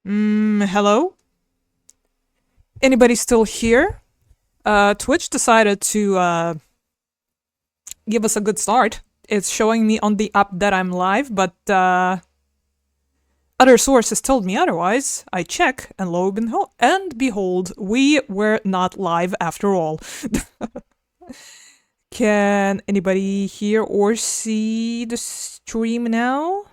Hello? Anybody still here? Twitch decided to give us a good start. It's showing me on the app that I'm live, but other sources told me otherwise. I check, and lo and behold, we were not live after all. Can anybody hear or see the stream now?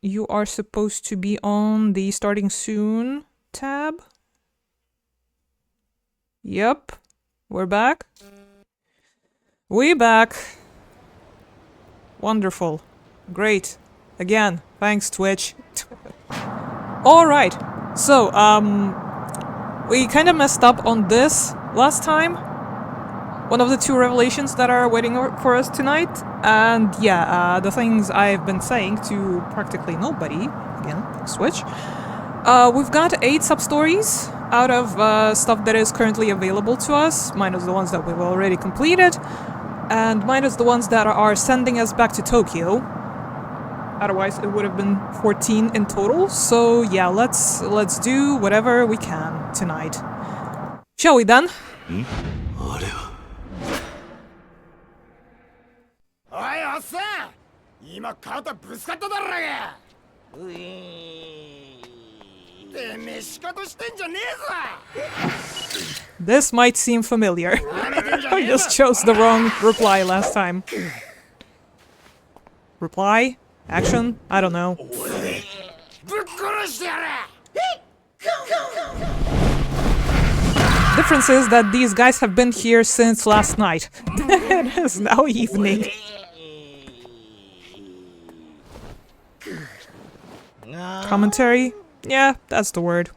You are supposed to be on the starting soon tab. Yep, we're back. We back. Wonderful. Great. Again, thanks Twitch. Alright, so, we kind of messed up on this last time. One of the two revelations that are waiting for us tonight. And yeah, the things I've been saying to practically nobody, again, Switch. We've got 8 sub-stories out of stuff that is currently available to us, minus the ones that we've already completed, and minus the ones that are sending us back to Tokyo. Otherwise, it would have been 14 in total. So yeah, let's do whatever we can tonight. Shall we then? This might seem familiar. I just chose the wrong reply last time. Reply? Action? I don't know. Difference is that these guys have been here since last night. It is now evening. Commentary? Yeah, that's the word.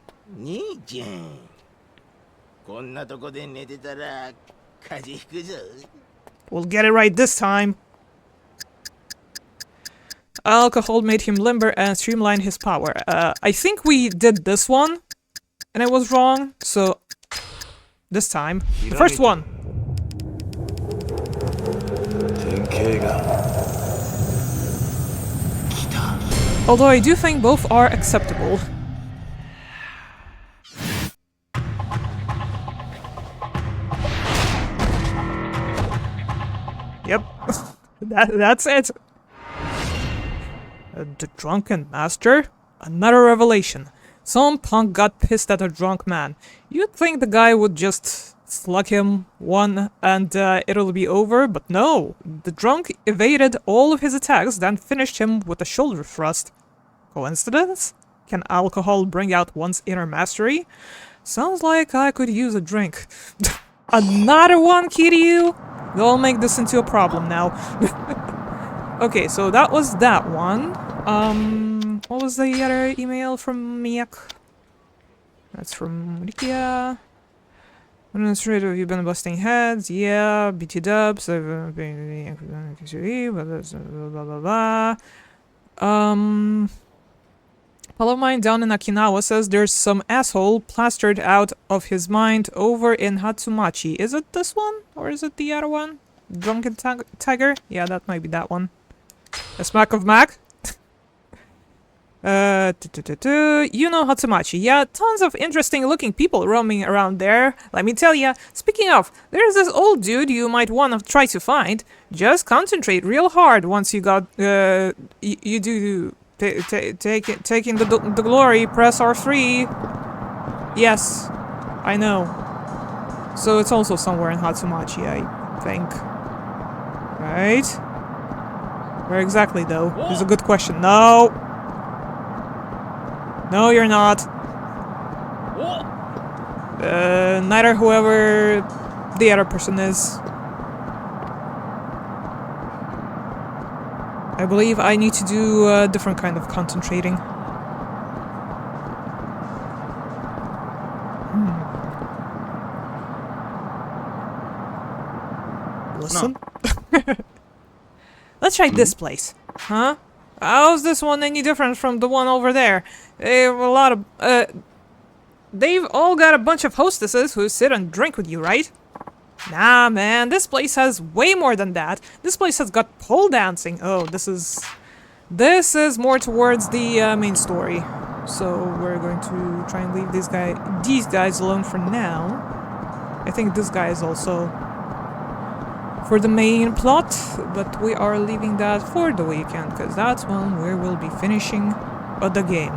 We'll get it right this time. Alcohol made him limber and streamlined his power. I think we did this one, and it was wrong, so this time, the first one. Although I do think both are acceptable. Yep, that's it. The drunken master? Another revelation. Some punk got pissed at a drunk man. You'd think the guy would just slug him one and it'll be over, but no. The drunk evaded all of his attacks, then finished him with a shoulder thrust. Coincidence? Can alcohol bring out one's inner mastery? Sounds like I could use a drink. Another one, Kiryu? They'll make this into a problem now. Okay, so that was that one. What was the other email from Miyak? That's from Rikia. Administrator, have you been busting heads? Yeah, BT dubs. I've been blah blah blah. Pal of mine down in Okinawa says there's some asshole plastered out of his mind over in Hatsumachi. Is it this one? Or is it the other one? Drunken Tiger? Yeah, that might be that one. A smack of Mac? You know Hatsumachi. Yeah, tons of interesting looking people roaming around there. Let me tell ya. Speaking of, there's this old dude you might want to try to find. Just concentrate real hard once you got, you do taking the glory, press R3. Yes, I know. So it's also somewhere in Hatsumachi, I think. Right? Where exactly, though? Is a good question. No! No, you're not. Neither whoever the other person is. I believe I need to do a different kind of concentrating. Listen. No. Let's try this place. Huh? How's this one any different from the one over there? They've all got a bunch of hostesses who sit and drink with you, right? Nah, man, this place has way more than that. This place has got pole dancing. Oh, this is more towards the main story. So we're going to try and leave these guys alone for now. I think this guy is also for the main plot, but we are leaving that for the weekend, because that's when we will be finishing the game.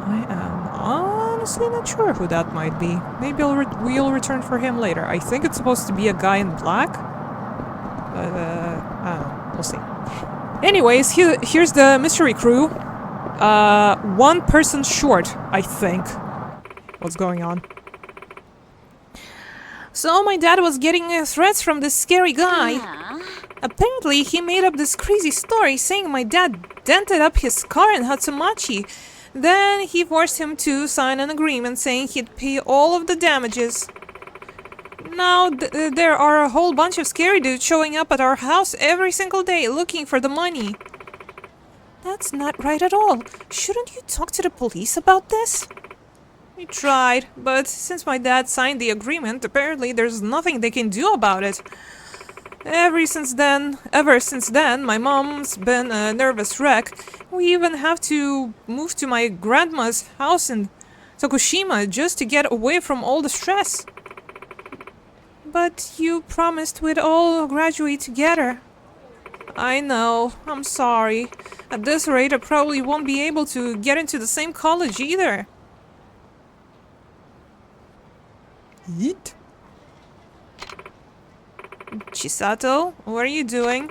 I am honestly not sure who that might be. Maybe we'll return for him later. I think it's supposed to be a guy in black, but I don't know. We'll see. Anyways, here's the mystery crew. One person short, I think. What's going on? So my dad was getting threats from this scary guy. Apparently, he made up this crazy story saying my dad dented up his car in Hatsumachi. Then he forced him to sign an agreement saying he'd pay all of the damages. Now there are a whole bunch of scary dudes showing up at our house every single day looking for the money. That's not right at all. Shouldn't you talk to the police about this? We tried, but since my dad signed the agreement, apparently there's nothing they can do about it. Ever since then, my mom's been a nervous wreck. We even have to move to my grandma's house in Tokushima just to get away from all the stress. But you promised we'd all graduate together. I know, I'm sorry. At this rate, I probably won't be able to get into the same college either. Yeet. Chisato, what are you doing?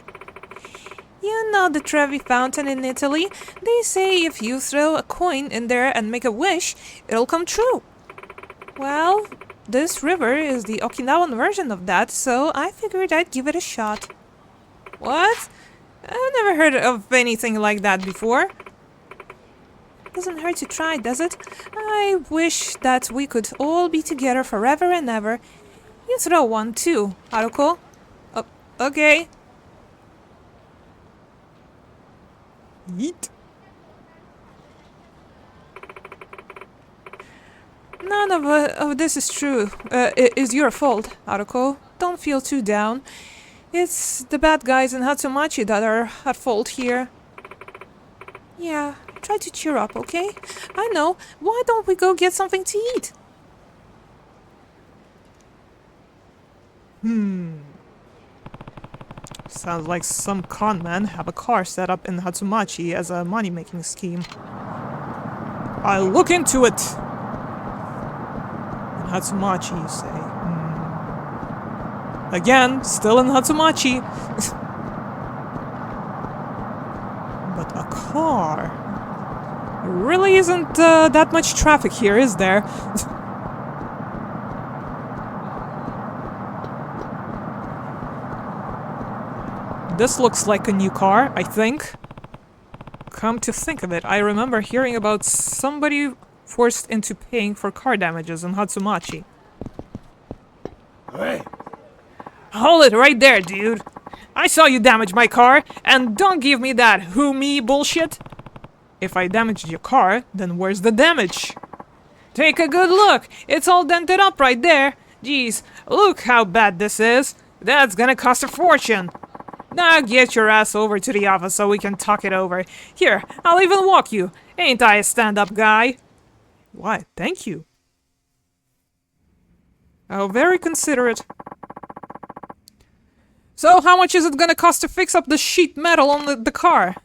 You know the Trevi Fountain in Italy? They say if you throw a coin in there and make a wish, it'll come true. Well, this river is the Okinawan version of that, so I figured I'd give it a shot. What? I've never heard of anything like that before. Doesn't hurt to try, does it? I wish that we could all be together forever and ever. You throw one too, Haruko. Okay. Yeet. None of this is true. Is your fault, Haruko. Don't feel too down. It's the bad guys in Hatsumachi that are at fault here. Yeah, try to cheer up, okay? I know. Why don't we go get something to eat? Sounds like some con men have a car set up in Hatsumachi as a money-making scheme. I'll look into it! In Hatsumachi, you say? Again, still in Hatsumachi. But a car... There really isn't that much traffic here, is there? This looks like a new car, I think. Come to think of it, I remember hearing about somebody forced into paying for car damages in Hatsumachi. Hey! Hold it right there, dude! I saw you damage my car, and don't give me that who me bullshit! If I damaged your car, then where's the damage? Take a good look! It's all dented up right there! Jeez, look how bad this is! That's gonna cost a fortune! Now get your ass over to the office so we can talk it over. Here, I'll even walk you. Ain't I a stand-up guy? Why, thank you. Oh, very considerate. So, how much is it gonna cost to fix up the sheet metal on the car?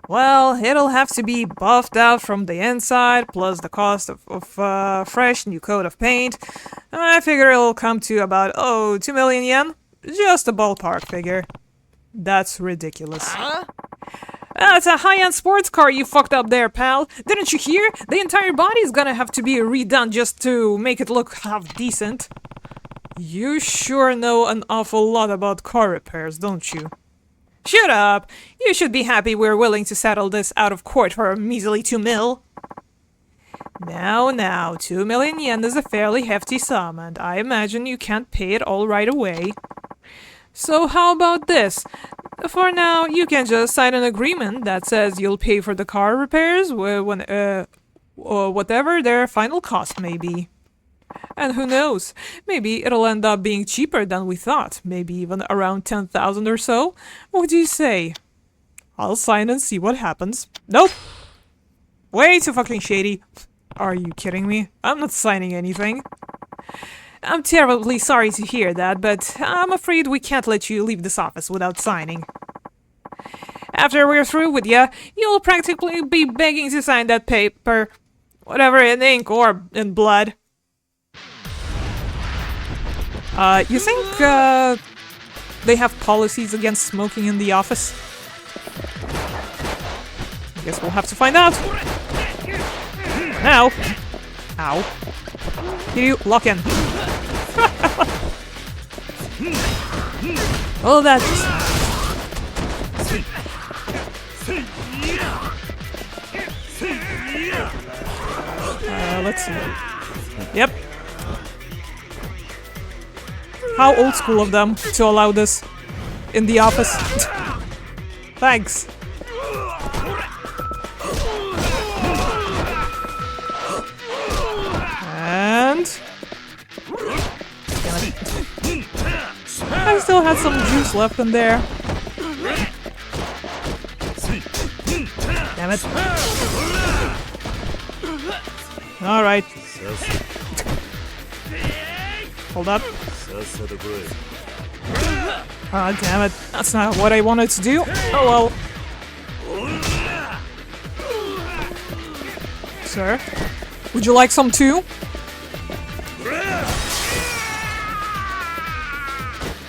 Well, it'll have to be buffed out from the inside, plus the cost of fresh new coat of paint. I figure it'll come to about, 2 million yen? Just a ballpark figure. That's ridiculous. Huh? That's a high-end sports car you fucked up there, pal. Didn't you hear? The entire body's gonna have to be redone just to make it look half decent. You sure know an awful lot about car repairs, don't you? Shut up! You should be happy we're willing to settle this out of court for a measly 2 mil. Now, 2 million yen is a fairly hefty sum, and I imagine you can't pay it all right away. So how about this? For now, you can just sign an agreement that says you'll pay for the car repairs or whatever their final cost may be. And who knows, maybe it'll end up being cheaper than we thought, maybe even around 10,000 or so. What do you say? I'll sign and see what happens. Nope. Way too fucking shady. Are you kidding me? I'm not signing anything. I'm terribly sorry to hear that, but I'm afraid we can't let you leave this office without signing. After we're through with you, you'll practically be begging to sign that paper. Whatever, in ink or in blood. You think, they have policies against smoking in the office? Guess we'll have to find out. Now. Ow. You lock in. Oh, that. Let's see. Yep. How old school of them to allow this in the office. Thanks. And I still had some juice left in there. Damn it. Alright. Hold up. Ah, damn it. That's not what I wanted to do. Oh well. Sir, would you like some too?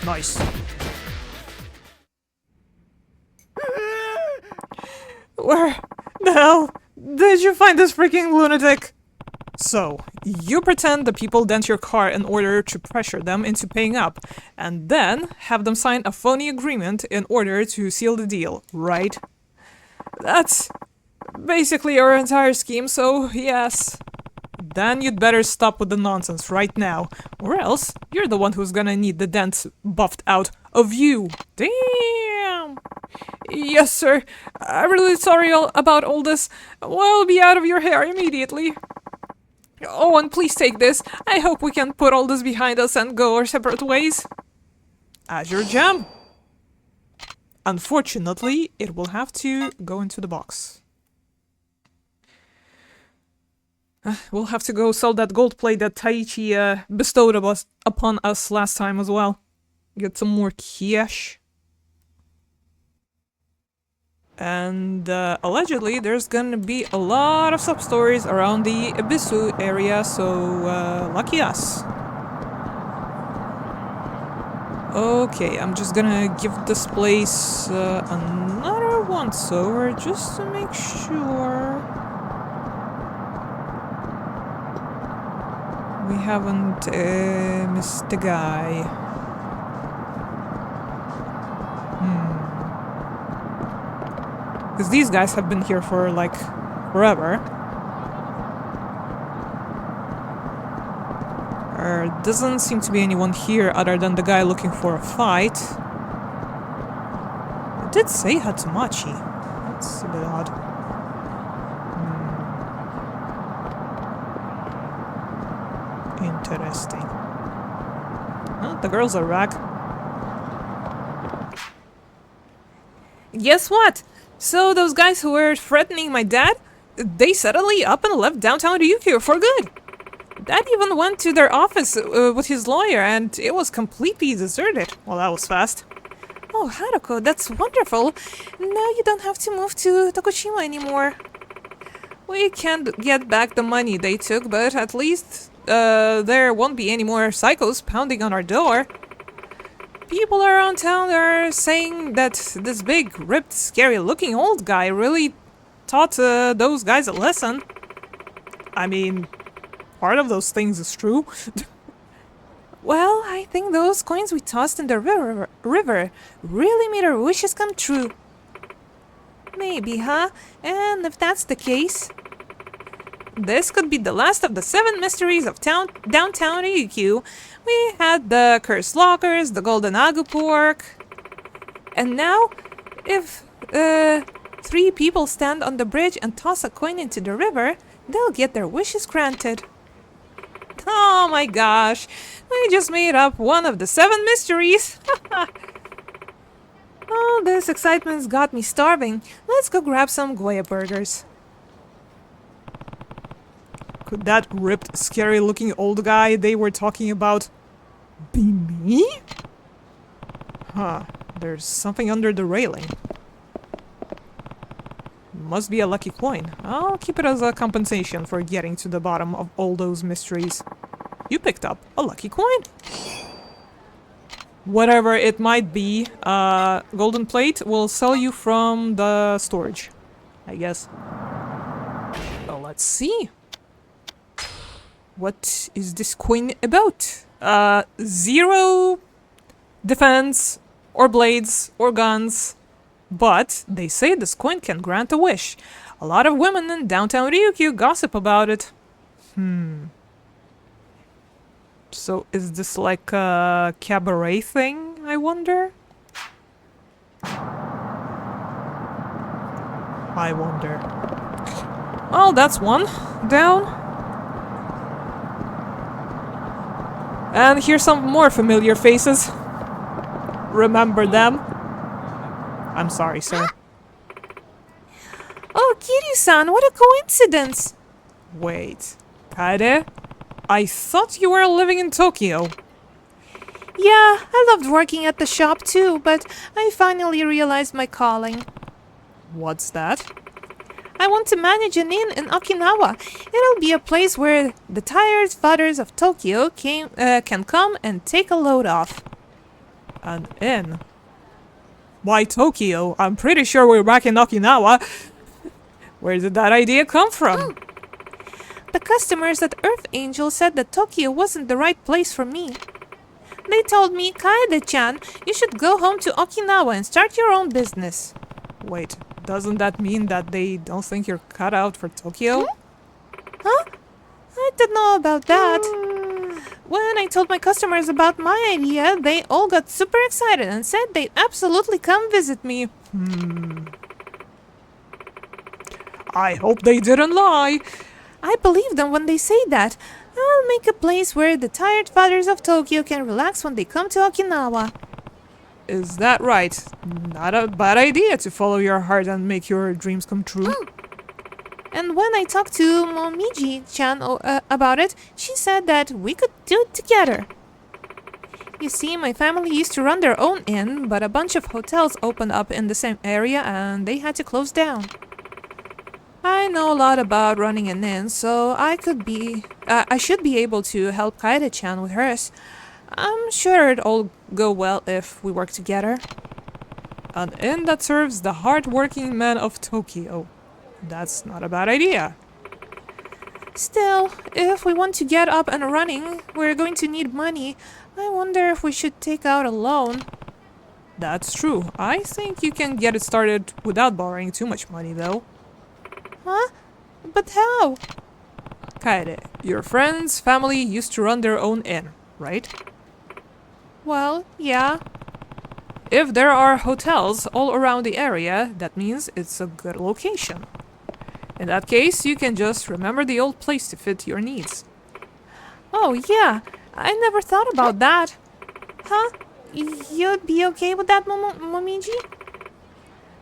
Nice. Where the hell did you find this freaking lunatic? So, you pretend the people dent your car in order to pressure them into paying up, and then have them sign a phony agreement in order to seal the deal, right? That's basically our entire scheme, so yes. Then you'd better stop with the nonsense right now, or else you're the one who's gonna need the dent buffed out of you. Damn! Yes, sir. I'm really sorry about all this. We'll be out of your hair immediately. Oh, and please take this. I hope we can put all this behind us and go our separate ways. As your jam. Unfortunately, it will have to go into the box. We'll have to go sell that gold plate that Taichi bestowed upon us last time as well. Get some more cash. And allegedly there's gonna be a lot of sub-stories around the Ibisu area, so lucky us. Okay, I'm just gonna give this place another once-over just to make sure we haven't missed the guy. Because these guys have been here for, like, forever. There doesn't seem to be anyone here other than the guy looking for a fight. It did say Hatsumachi. That's a bit odd. Interesting. Well, the girls are back. Guess what? So those guys who were threatening my dad, they suddenly up and left downtown Ryukyu for good. Dad even went to their office with his lawyer, and it was completely deserted. Well, that was fast. Oh, Haruko, that's wonderful. Now you don't have to move to Tokushima anymore. We can't get back the money they took, but at least there won't be any more psychos pounding on our door. People around town are saying that this big, ripped, scary-looking old guy really taught those guys a lesson. I mean, part of those things is true. Well, I think those coins we tossed in the river really made our wishes come true. Maybe, huh? And if that's the case, this could be the last of the 7 mysteries of downtown Ryukyu. We had the cursed lockers, the golden agu pork, and now, if 3 people stand on the bridge and toss a coin into the river, they'll get their wishes granted. Oh my gosh, we just made up one of the 7 mysteries! Oh, this excitement's got me starving. Let's go grab some Goya burgers. Could that ripped, scary-looking old guy they were talking about be me? Huh, there's something under the railing. Must be a lucky coin. I'll keep it as a compensation for getting to the bottom of all those mysteries. You picked up a lucky coin. Whatever it might be, golden plate will sell you from the storage, I guess. Well, let's see. What is this coin about? 0 defense, or blades, or guns. But they say this coin can grant a wish. A lot of women in downtown Ryukyu gossip about it. So is this like a cabaret thing, I wonder? I wonder. Well, that's one down. And here's some more familiar faces. Remember them? I'm sorry, sir. Oh, Kiryu-san, what a coincidence! Wait, Kaede? I thought you were living in Tokyo. Yeah, I loved working at the shop too, but I finally realized my calling. What's that? I want to manage an inn in Okinawa. It'll be a place where the tired fathers of Tokyo can come and take a load off. An inn? Why Tokyo? I'm pretty sure we're back in Okinawa. Where did that idea come from? The customers at Earth Angel said that Tokyo wasn't the right place for me. They told me, Kaede-chan, you should go home to Okinawa and start your own business. Wait, doesn't that mean that they don't think you're cut out for Tokyo? Huh? I don't know about that. When I told my customers about my idea, they all got super excited and said they'd absolutely come visit me. I hope they didn't lie. I believe them when they say that. I'll make a place where the tired fathers of Tokyo can relax when they come to Okinawa. Is that right? Not a bad idea to follow your heart and make your dreams come true. And when I talked to Momiji-chan about it, she said that we could do it together. You see, my family used to run their own inn, but a bunch of hotels opened up in the same area and they had to close down. I know a lot about running an inn, so I should be able to help Kaede-chan with hers. I'm sure it'll all go well if we work together. An inn that serves the hard-working men of Tokyo. That's not a bad idea. Still, if we want to get up and running, we're going to need money. I wonder if we should take out a loan. That's true. I think you can get it started without borrowing too much money, though. Huh? But how? Kaede, your friend's family used to run their own inn, right? Well, yeah. If there are hotels all around the area, that means it's a good location. In that case, you can just remember the old place to fit your needs. Oh, yeah. I never thought about that. Huh? You'd be okay with that, Momiji?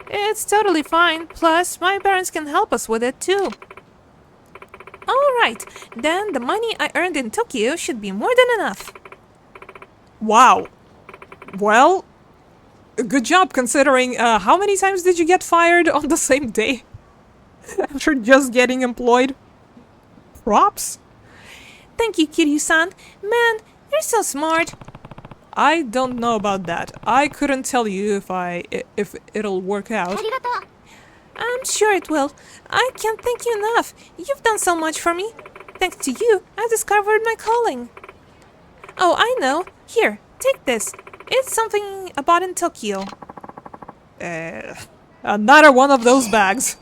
It's totally fine. Plus, my parents can help us with it too. Alright, then the money I earned in Tokyo should be more than enough. Wow. Well, good job considering how many times did you get fired on the same day? After just getting employed? Props? Thank you, Kiryu-san. Man, you're so smart. I don't know about that. I couldn't tell you if it'll work out. I'm sure it will. I can't thank you enough. You've done so much for me. Thanks to you, I've discovered my calling. Oh, I know. Here, take this. It's something I bought in Tokyo. Another one of those bags.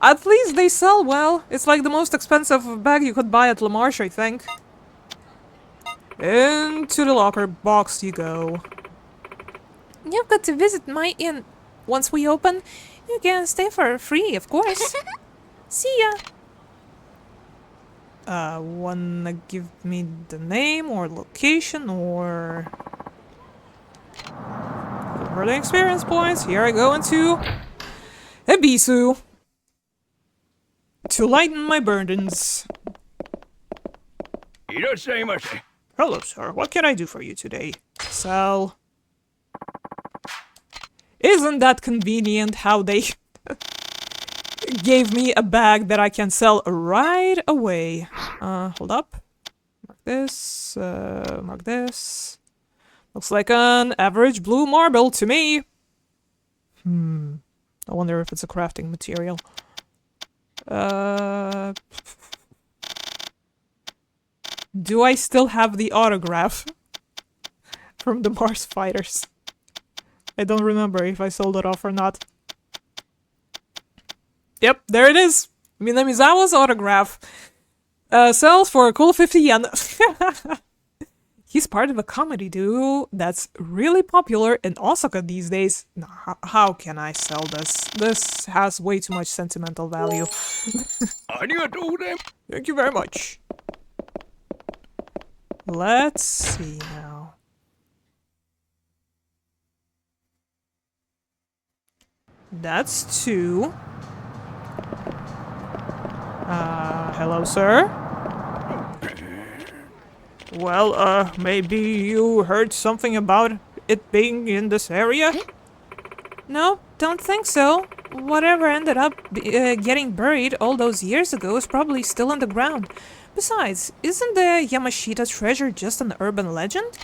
At least they sell well. It's like the most expensive bag you could buy at La Marche, I think. Into the locker box you go. You've got to visit my inn. Once we open, you can stay for free, of course. See ya. Wanna give me the name or location or... For the experience points, here I go into Ebisu to lighten my burdens. Hello, sir. What can I do for you today? Sell. Isn't that convenient how they gave me a bag that I can sell right away? Hold up. Mark this. Mark this. Looks like an average blue marble to me. I wonder if it's a crafting material. Do I still have the autograph from the Mars fighters? I don't remember if I sold it off or not. Yep, there it is. Minamizawa's autograph. Sells for a cool 50 yen. He's part of a comedy duo that's really popular in Osaka these days. How can I sell this? This has way too much sentimental value. Thank you very much. Let's see now. That's 2. Hello, sir? Well, maybe you heard something about it being in this area? No, don't think so. Whatever ended up getting buried all those years ago is probably still in the ground. Besides, isn't the Yamashita treasure just an urban legend?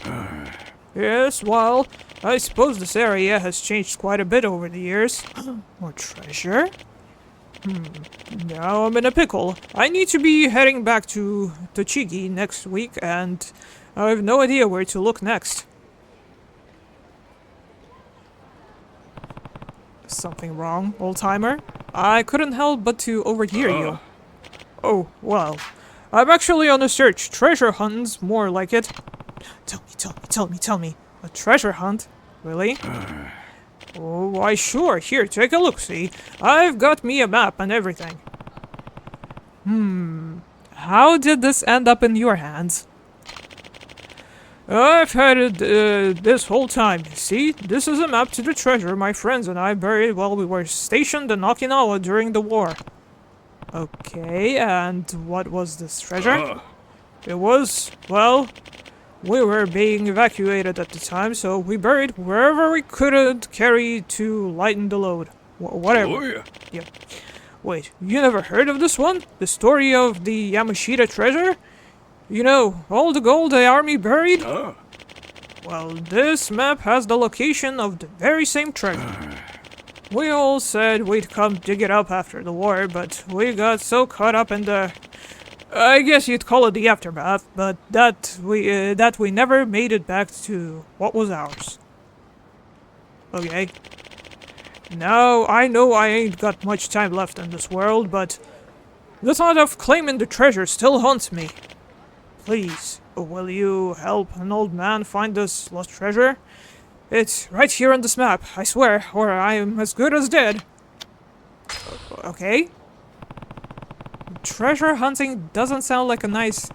Yes, well, I suppose this area has changed quite a bit over the years. More treasure? Now I'm in a pickle. I need to be heading back to Tochigi next week, and I have no idea where to look next. Something wrong, old-timer? I couldn't help but to overhear you. Oh, well, I'm actually on a search. Treasure hunt's more like it. Tell me. A treasure hunt? Really? Oh, why sure. Here, take a look, see? I've got me a map and everything. How did this end up in your hands? I've had it this whole time. See, this is a map to the treasure my friends and I buried while we were stationed in Okinawa during the war. Okay, and what was this treasure? It was, well, we were being evacuated at the time, so we buried wherever we could carry to lighten the load. Whatever. Oh, yeah. Yep. Wait, you never heard of this one? The story of the Yamashita treasure? You know, all the gold the army buried? Well, this map has the location of the very same treasure. We all said we'd come dig it up after the war, but we got so caught up in the... I guess you'd call it the aftermath, but that we never made it back to what was ours. Okay. Now, I know I ain't got much time left in this world, but the thought of claiming the treasure still haunts me. Please, will you help an old man find this lost treasure? It's right here on this map, I swear, or I am as good as dead. Okay. Treasure hunting does sound like a nice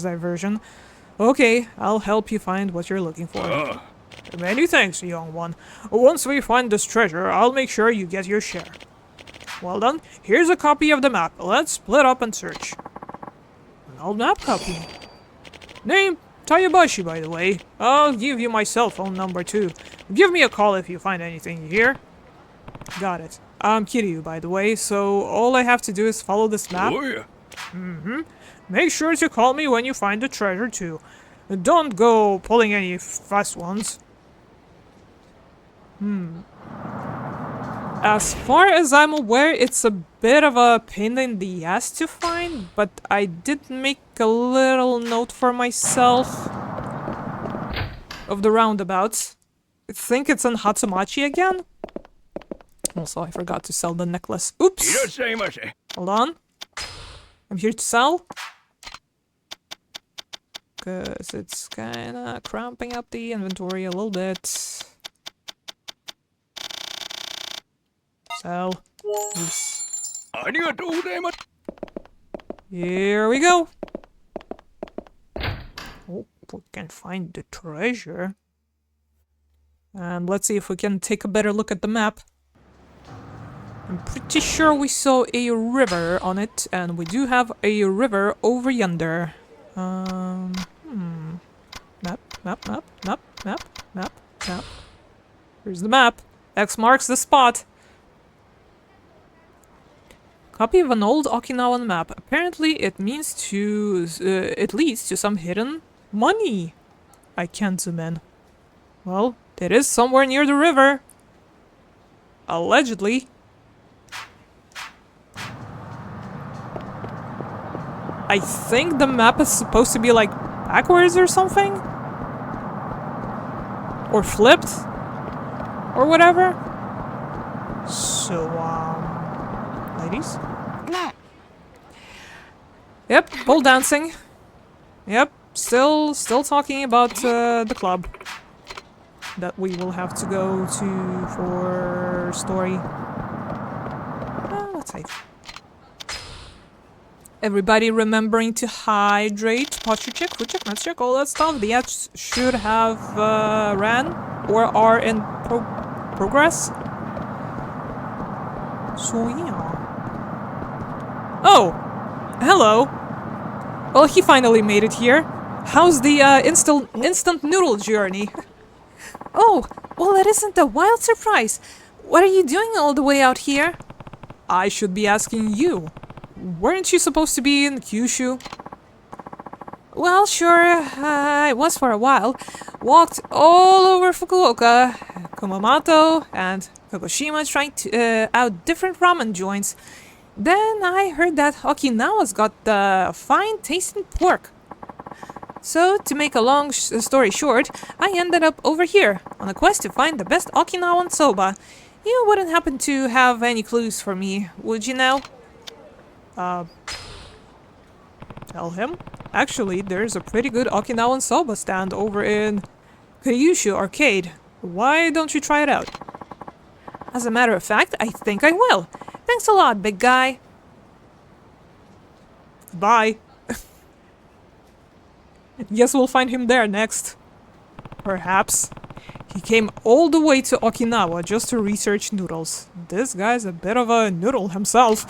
diversion. Okay, I'll help you find what you're looking for. Many thanks, young one. Once we find this treasure, I'll make sure you get your share. Well done. Here's a copy of the map. Let's split up and search. An old map copy. Name Tayabashi, by the way. I'll give you my cell phone number too. Give me a call if you find anything here. Got it. I'm Kiryu, by the way, so all I have to do is follow this map. Oh, yeah. Make sure to call me when you find the treasure too. Don't go pulling any fast ones. As far as I'm aware, it's a bit of a pain in the ass to find, but I did make a little note for myself of the roundabouts. I think it's in Hatsumachi again. Also, I forgot to sell the necklace. Oops! Hold on. I'm here to sell. Because it's kinda cramping up the inventory a little bit. Sell. Oops. Here we go. Oh, we can find the treasure. And let's see if we can take a better look at the map. I'm pretty sure we saw a river on it, and we do have a river over yonder. Map, map, map, map, map, map, map. Here's the map. X marks the spot. Copy of an old Okinawan map. Apparently it means to... it leads to some hidden money. I can't zoom in. Well, it is somewhere near the river. Allegedly. I think the map is supposed to be like backwards or something? Or flipped? Or whatever? So, ladies? Yep, pole dancing. Yep, still talking about the club that we will have to go to for story. Let's see. Everybody remembering to hydrate, posture check, food check, meds check, all that stuff. The ads should have ran or are in progress. So yeah. Oh, hello. Well, he finally made it here. How's the instant noodle journey? Oh, well, that isn't a wild surprise. What are you doing all the way out here? I should be asking you. Weren't you supposed to be in Kyushu? Well, sure, I was for a while. Walked all over Fukuoka, Kumamoto, and Kagoshima trying to out different ramen joints. Then I heard that Okinawa's got the fine tasting pork. So, to make a long story short, I ended up over here on a quest to find the best Okinawan soba. You wouldn't happen to have any clues for me, would you now? Tell him. Actually, there's a pretty good Okinawan soba stand over in Kyushu Arcade. Why don't you try it out? As a matter of fact, I think I will. Thanks a lot, big guy. Bye. Guess we'll find him there next. Perhaps. He came all the way to Okinawa just to research noodles. This guy's a bit of a noodle himself.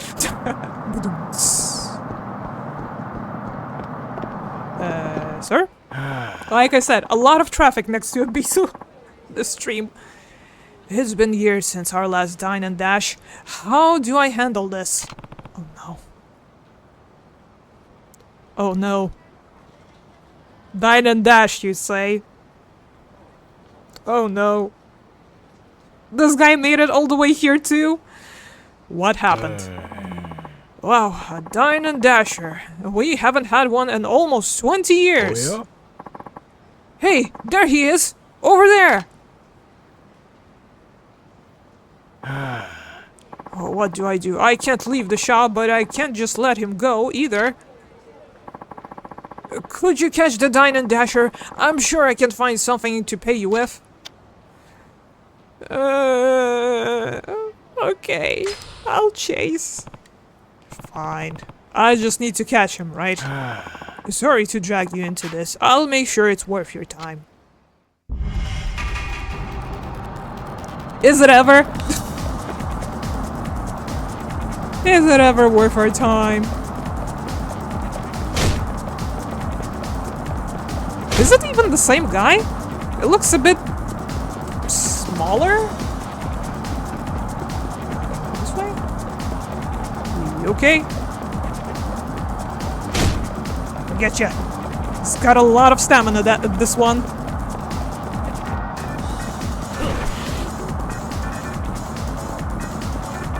Sir? Like I said, a lot of traffic next to Abisu. The stream. It's been years since our last dine and dash. How do I handle this? Oh no. Oh no. Dine and dash, you say? Oh no. This guy made it all the way here too? What happened? Wow, a dine and dasher. We haven't had one in almost 20 years. Oh, Hey, there he is! Over there! Oh, what do? I can't leave the shop, but I can't just let him go either. Could you catch the dine and dasher? I'm sure I can find something to pay you with. Okay. I'll chase. Fine. I just need to catch him, right? Sorry to drag you into this. I'll make sure it's worth your time. Is it ever? Is it ever worth our time? Is it even the same guy? It looks a bit smaller? This way? You okay? Getcha. He's got a lot of stamina, this one.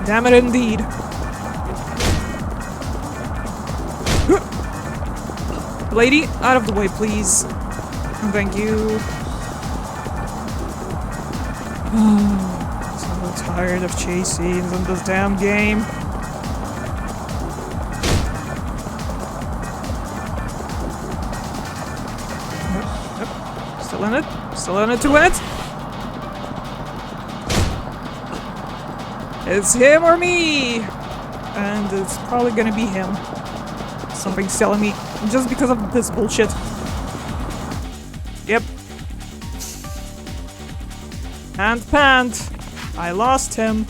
Damn it indeed. Lady, out of the way, please. Thank you. So tired of chase scenes in this damn game. Yep. Still in it. Still in it to win it. It's him or me! And it's probably gonna be him. Something's telling me, just because of this bullshit. Yep. And pant. I lost him.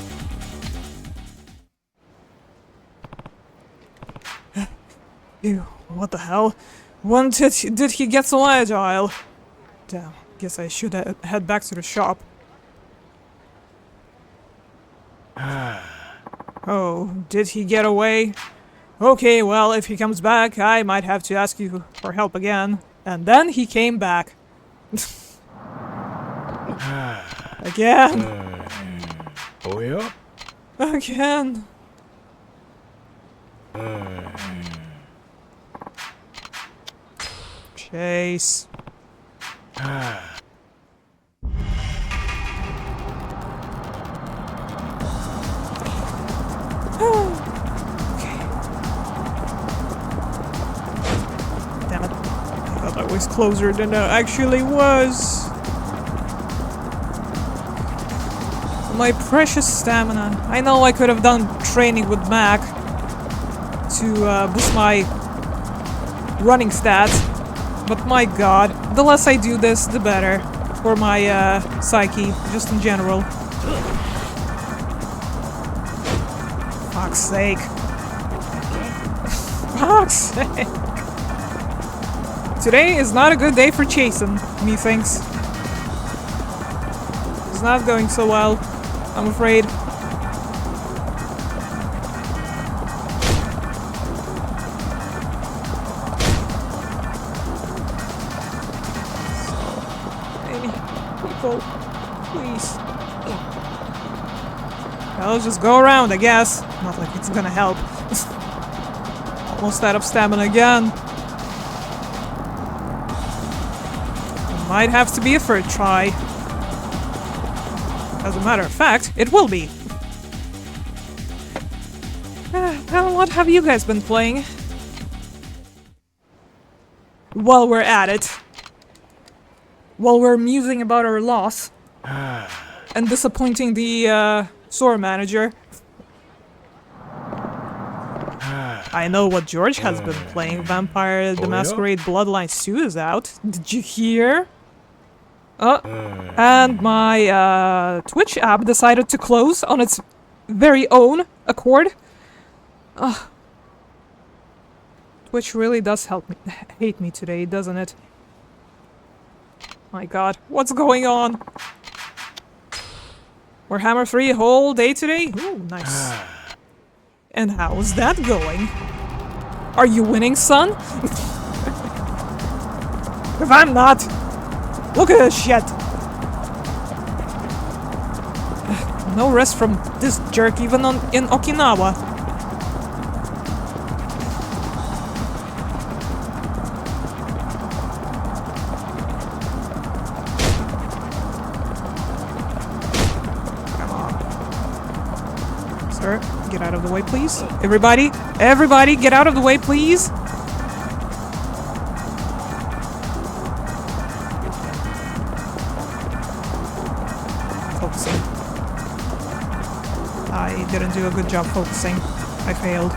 Ew, what the hell? When did he get so agile? Damn, guess I should head back to the shop. Oh, did he get away? Okay, well, if he comes back, I might have to ask you for help again. And then he came back. Again. Oh yeah? Again. Chase. Damn it. I thought I was closer than I actually was. My precious stamina. I know I could have done training with Mac to boost my running stats, but my god, the less I do this, the better for my psyche, just in general. Fuck's sake. Fuck's sake. Today is not a good day for chasing, methinks. It's not going so well, I'm afraid. People, please. I'll just go around, I guess. Not like it's gonna help. Almost out of stamina again. It might have to be a third try. As a matter of fact, it will be. Well, what have you guys been playing? While we're at it. While we're musing about our loss. And disappointing the store manager. I know what George has been playing. Vampire the Masquerade Bloodlines 2 is out. Did you hear? And my Twitch app decided to close on its very own accord. Twitch really does hate me today, doesn't it? My god, what's going on? Warhammer 3 a whole day today? Ooh, nice. And how's that going? Are you winning, son? Because I'm not. Look at this shit. No rest from this jerk even in Okinawa. Get out of the way, please. Everybody, get out of the way, please. Focusing. I didn't do a good job focusing. I failed.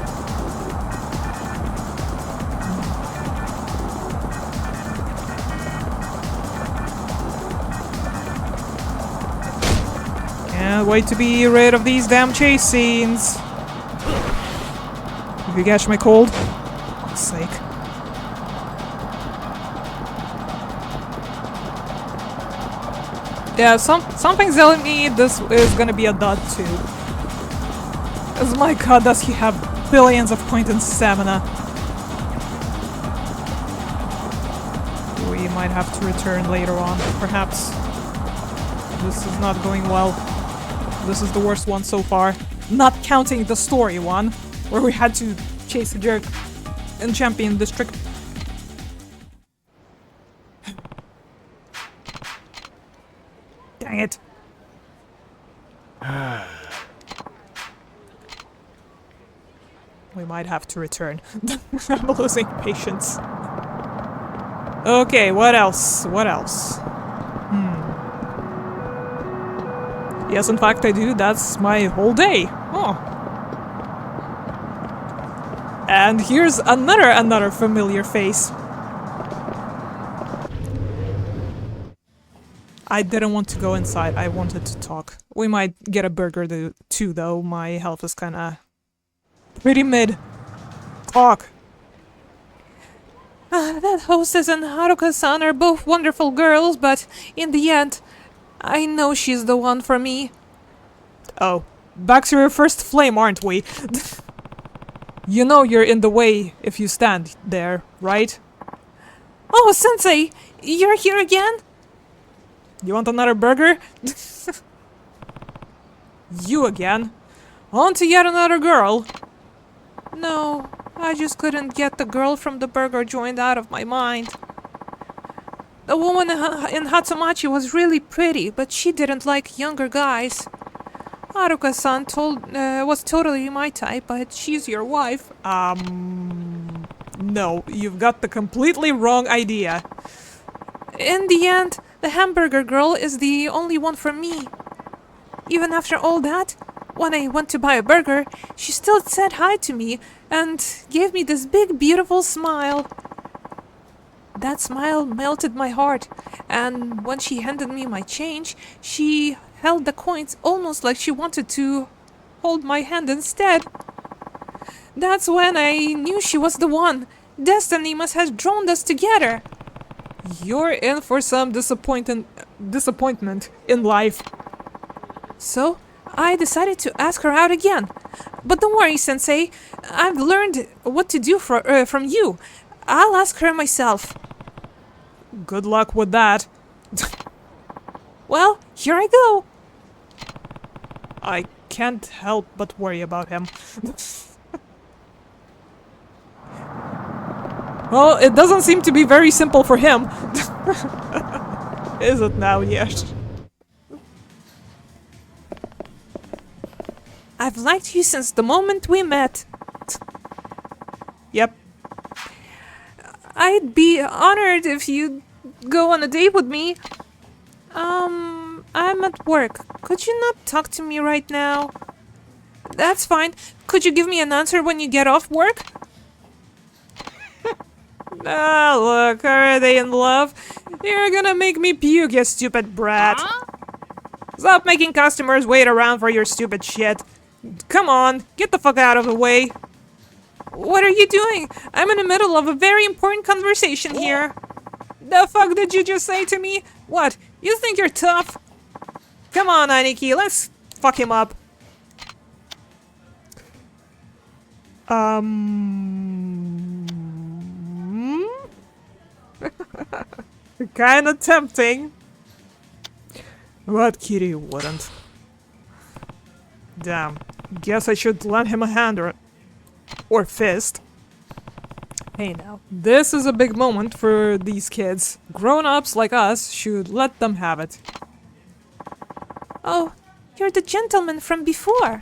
Can't wait to be rid of these damn chase scenes. If you catch my cold, for fuck's sake. Yeah, something's telling me this is gonna be a dud too. Cause my god, does he have billions of points in stamina. We might have to return later on, perhaps. This is not going well. This is the worst one so far. Not counting the story one, where we had to chase a jerk in Champion District. Dang it. We might have to return. I'm losing patience. Okay, what else? What else? Yes, in fact I do. That's my whole day. Oh. And here's another familiar face. I didn't want to go inside. I wanted to talk. We might get a burger too, though. My health is kinda pretty mid. Talk. That hostess and Haruka-san are both wonderful girls, but in the end, I know she's the one for me. Oh, back to your first flame, aren't we? You know you're in the way if you stand there, right? Oh, Sensei, you're here again? You want another burger? You again? On to yet another girl. No, I just couldn't get the girl from the burger joint out of my mind. The woman in Hatsumachi was really pretty, but she didn't like younger guys. Haruka-san was totally my type, but she's your wife. No, you've got the completely wrong idea. In the end, the hamburger girl is the only one for me. Even after all that, when I went to buy a burger, she still said hi to me and gave me this big, beautiful smile. That smile melted my heart, and when she handed me my change, she held the coins almost like she wanted to hold my hand instead. That's when I knew she was the one. Destiny must have drawn us together. You're in for some disappointment in life. So, I decided to ask her out again. But don't worry, Sensei. I've learned what to do from you. I'll ask her myself. Good luck with that. Well, here I go. I can't help but worry about him. Well, it doesn't seem to be very simple for him. Is it now? Yes. I've liked you since the moment we met. Yep. I'd be honored if you'd go on a date with me. I'm at work. Could you not talk to me right now? That's fine. Could you give me an answer when you get off work? Ah, look, are they in love? You're gonna make me puke, you stupid brat. Stop making customers wait around for your stupid shit. Come on, get the fuck out of the way. What are you doing? I'm in the middle of a very important conversation here. The fuck did you just say to me? What, you think you're tough? Come on, Aniki, let's fuck him up. Kinda tempting. But Kiryu wouldn't. Damn. Guess I should lend him a hand or fist. Hey now. This is a big moment for these kids. Grown-ups like us should let them have it. Oh, you're the gentleman from before.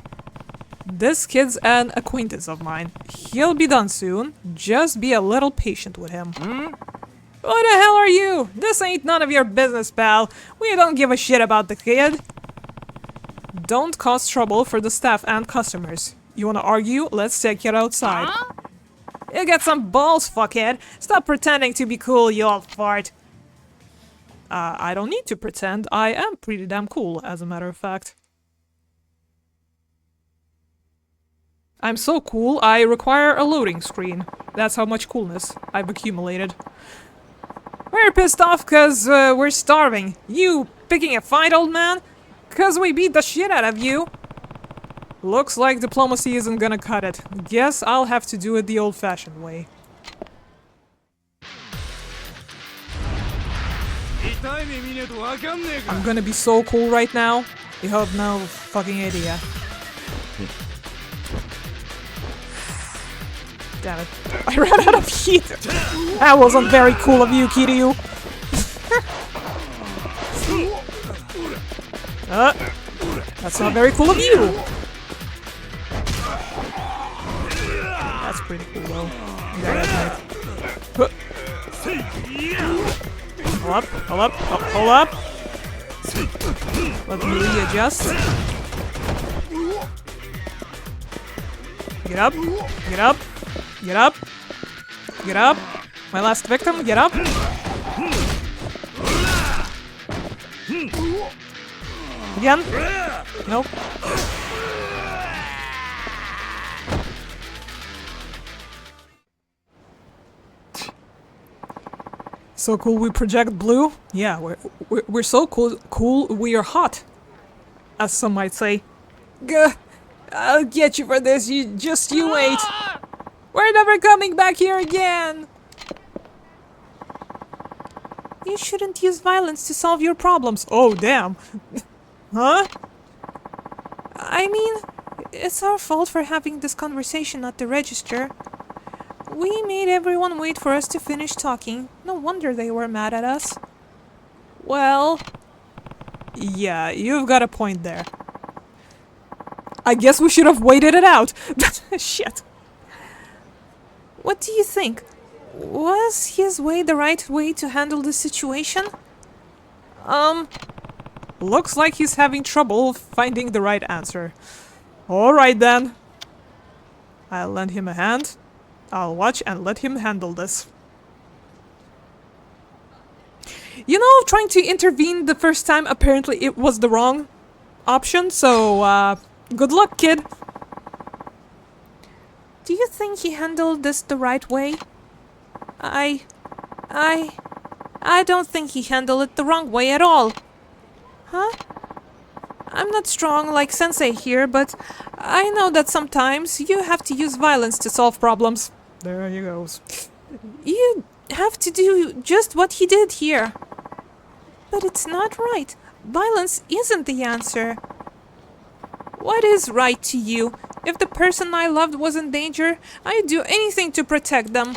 This kid's an acquaintance of mine. He'll be done soon. Just be a little patient with him. Who the hell are you? This ain't none of your business, pal. We don't give a shit about the kid. Don't cause trouble for the staff and customers. You wanna argue? Let's take it outside. You got some balls, fuckhead. Stop pretending to be cool, you old fart. I don't need to pretend. I am pretty damn cool, as a matter of fact. I'm so cool, I require a loading screen. That's how much coolness I've accumulated. We're pissed off cause we're starving. You picking a fight, old man? Cause we beat the shit out of you. Looks like diplomacy isn't gonna cut it. Guess I'll have to do it the old-fashioned way. I'm gonna be so cool right now. You have no fucking idea. Damn it. I ran out of heat! That wasn't very cool of you, Kiryu. That's not very cool of you! That's pretty cool though. You gotta admit. Hold up, hold up, hold up! Let me readjust. Get up, get up, get up, get up. My last victim, get up. Again? Nope. So cool we project blue? Yeah, we're so cool we are hot. As some might say. Gah! I'll get you for this, you wait. We're never coming back here again! You shouldn't use violence to solve your problems. Oh, damn. Huh? I mean, it's our fault for having this conversation at the register. We made everyone wait for us to finish talking. No wonder they were mad at us. Well... Yeah, you've got a point there. I guess we should have waited it out. Shit. What do you think? Was his way the right way to handle the situation? Looks like he's having trouble finding the right answer. Alright then. I'll lend him a hand. I'll watch and let him handle this. You know, trying to intervene the first time, apparently it was the wrong option, so, good luck, kid. Do you think he handled this the right way? I don't think he handled it the wrong way at all. Huh? I'm not strong like Sensei here, but I know that sometimes you have to use violence to solve problems. There he goes. You have to do just what he did here. But it's not right. Violence isn't the answer. What is right to you? If the person I loved was in danger, I'd do anything to protect them.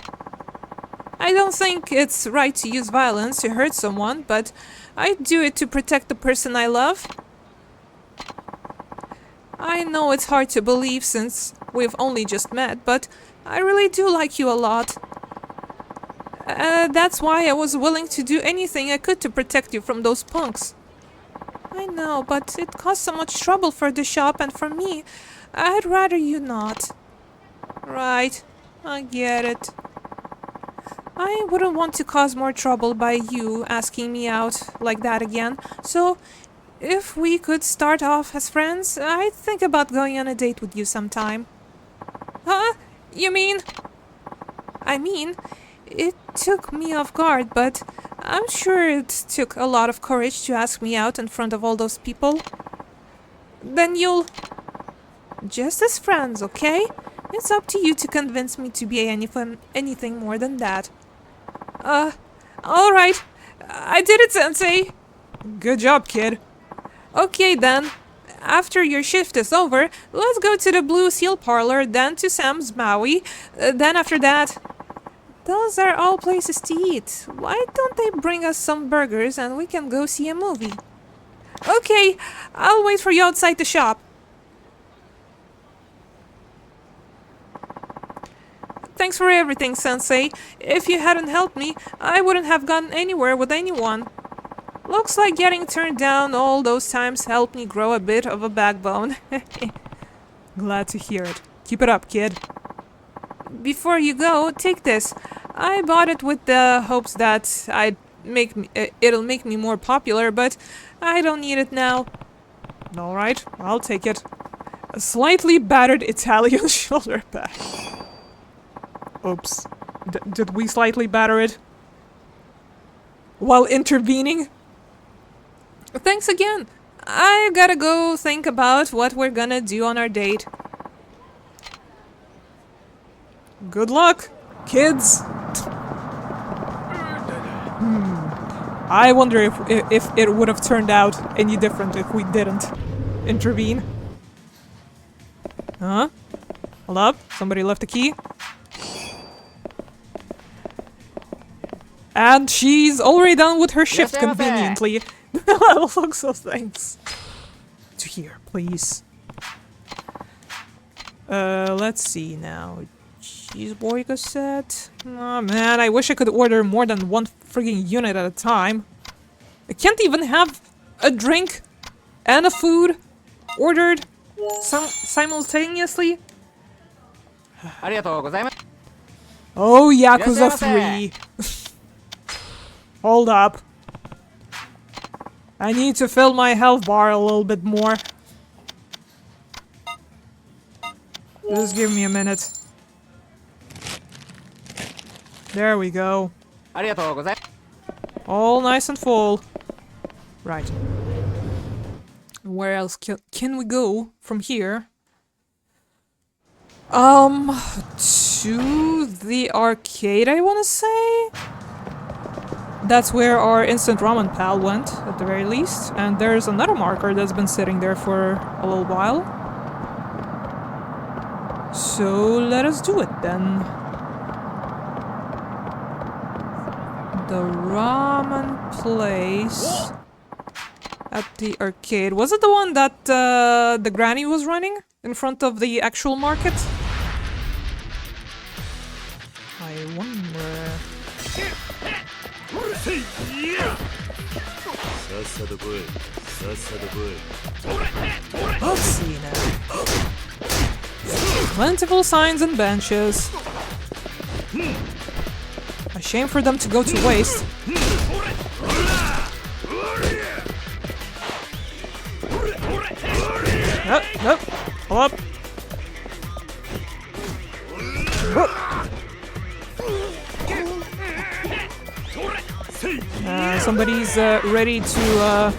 I don't think it's right to use violence to hurt someone, but I'd do it to protect the person I love. I know it's hard to believe since we've only just met, but I really do like you a lot. That's why I was willing to do anything I could to protect you from those punks. I know, but it caused so much trouble for the shop and for me. I'd rather you not. Right, I get it. I wouldn't want to cause more trouble by you asking me out like that again, so if we could start off as friends, I'd think about going on a date with you sometime. Huh? You mean? I mean, it took me off guard, but I'm sure it took a lot of courage to ask me out in front of all those people. Then you'll... Just as friends, okay? It's up to you to convince me to be anything more than that. Alright. I did it, Sensei. Good job, kid. Okay, then. After your shift is over, let's go to the Blue Seal Parlor, then to Sam's Maui. Then after that... Those are all places to eat. Why don't they bring us some burgers and we can go see a movie? Okay, I'll wait for you outside the shop. Thanks for everything, Sensei. If you hadn't helped me, I wouldn't have gotten anywhere with anyone. Looks like getting turned down all those times helped me grow a bit of a backbone. Glad to hear it. Keep it up, kid. Before you go, take this. I bought it with the hopes that it'll make me more popular, but I don't need it now. Alright, I'll take it. A slightly battered Italian shoulder bag. Oops. Did we slightly batter it? While intervening? Thanks again. I gotta go think about what we're gonna do on our date. Good luck, kids. I wonder if it would have turned out any different if we didn't intervene. Huh? Hold up. Somebody left a key. And she's already done with her shift conveniently. Look, so thanks. To here, please. Let's see now. Cheeseburger set. Oh man, I wish I could order more than one frigging unit at a time. I can't even have a drink and a food ordered simultaneously. Oh, Yakuza 3. Hold up. I need to fill my health bar a little bit more. Just give me a minute. There we go. All nice and full. Right. Where else can we go from here? To the arcade, I want to say? That's where our instant ramen pal went, at the very least. And there's another marker that's been sitting there for a little while. So let us do it then. The ramen place at the arcade. Was it the one that the granny was running in front of the actual market? I wonder. Let's see now. Plentiful signs and benches. A shame for them to go to waste. Nope, nope. Hold up. Somebody's ready to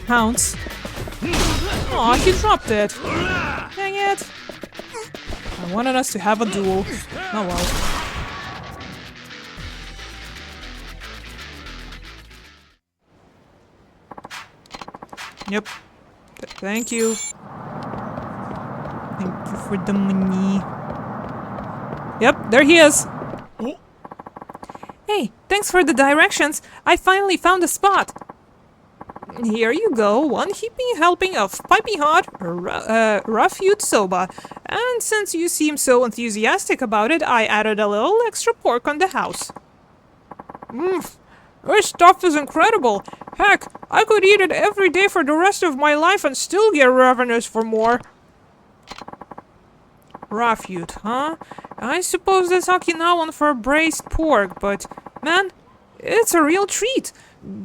pounce. Aw, he dropped it. Dang it. I wanted us to have a duel. Oh well. Yep. Thank you. Thank you for the money. Yep, there he is. Hey, thanks for the directions. I finally found a spot. Here you go, one heaping helping of piping hot, rough-hewed soba. And since you seem so enthusiastic about it, I added a little extra pork on the house. This stuff is incredible. Heck, I could eat it every day for the rest of my life and still get ravenous for more. Rough-hewed, huh? I suppose that's Okinawan for braised pork, but man, it's a real treat.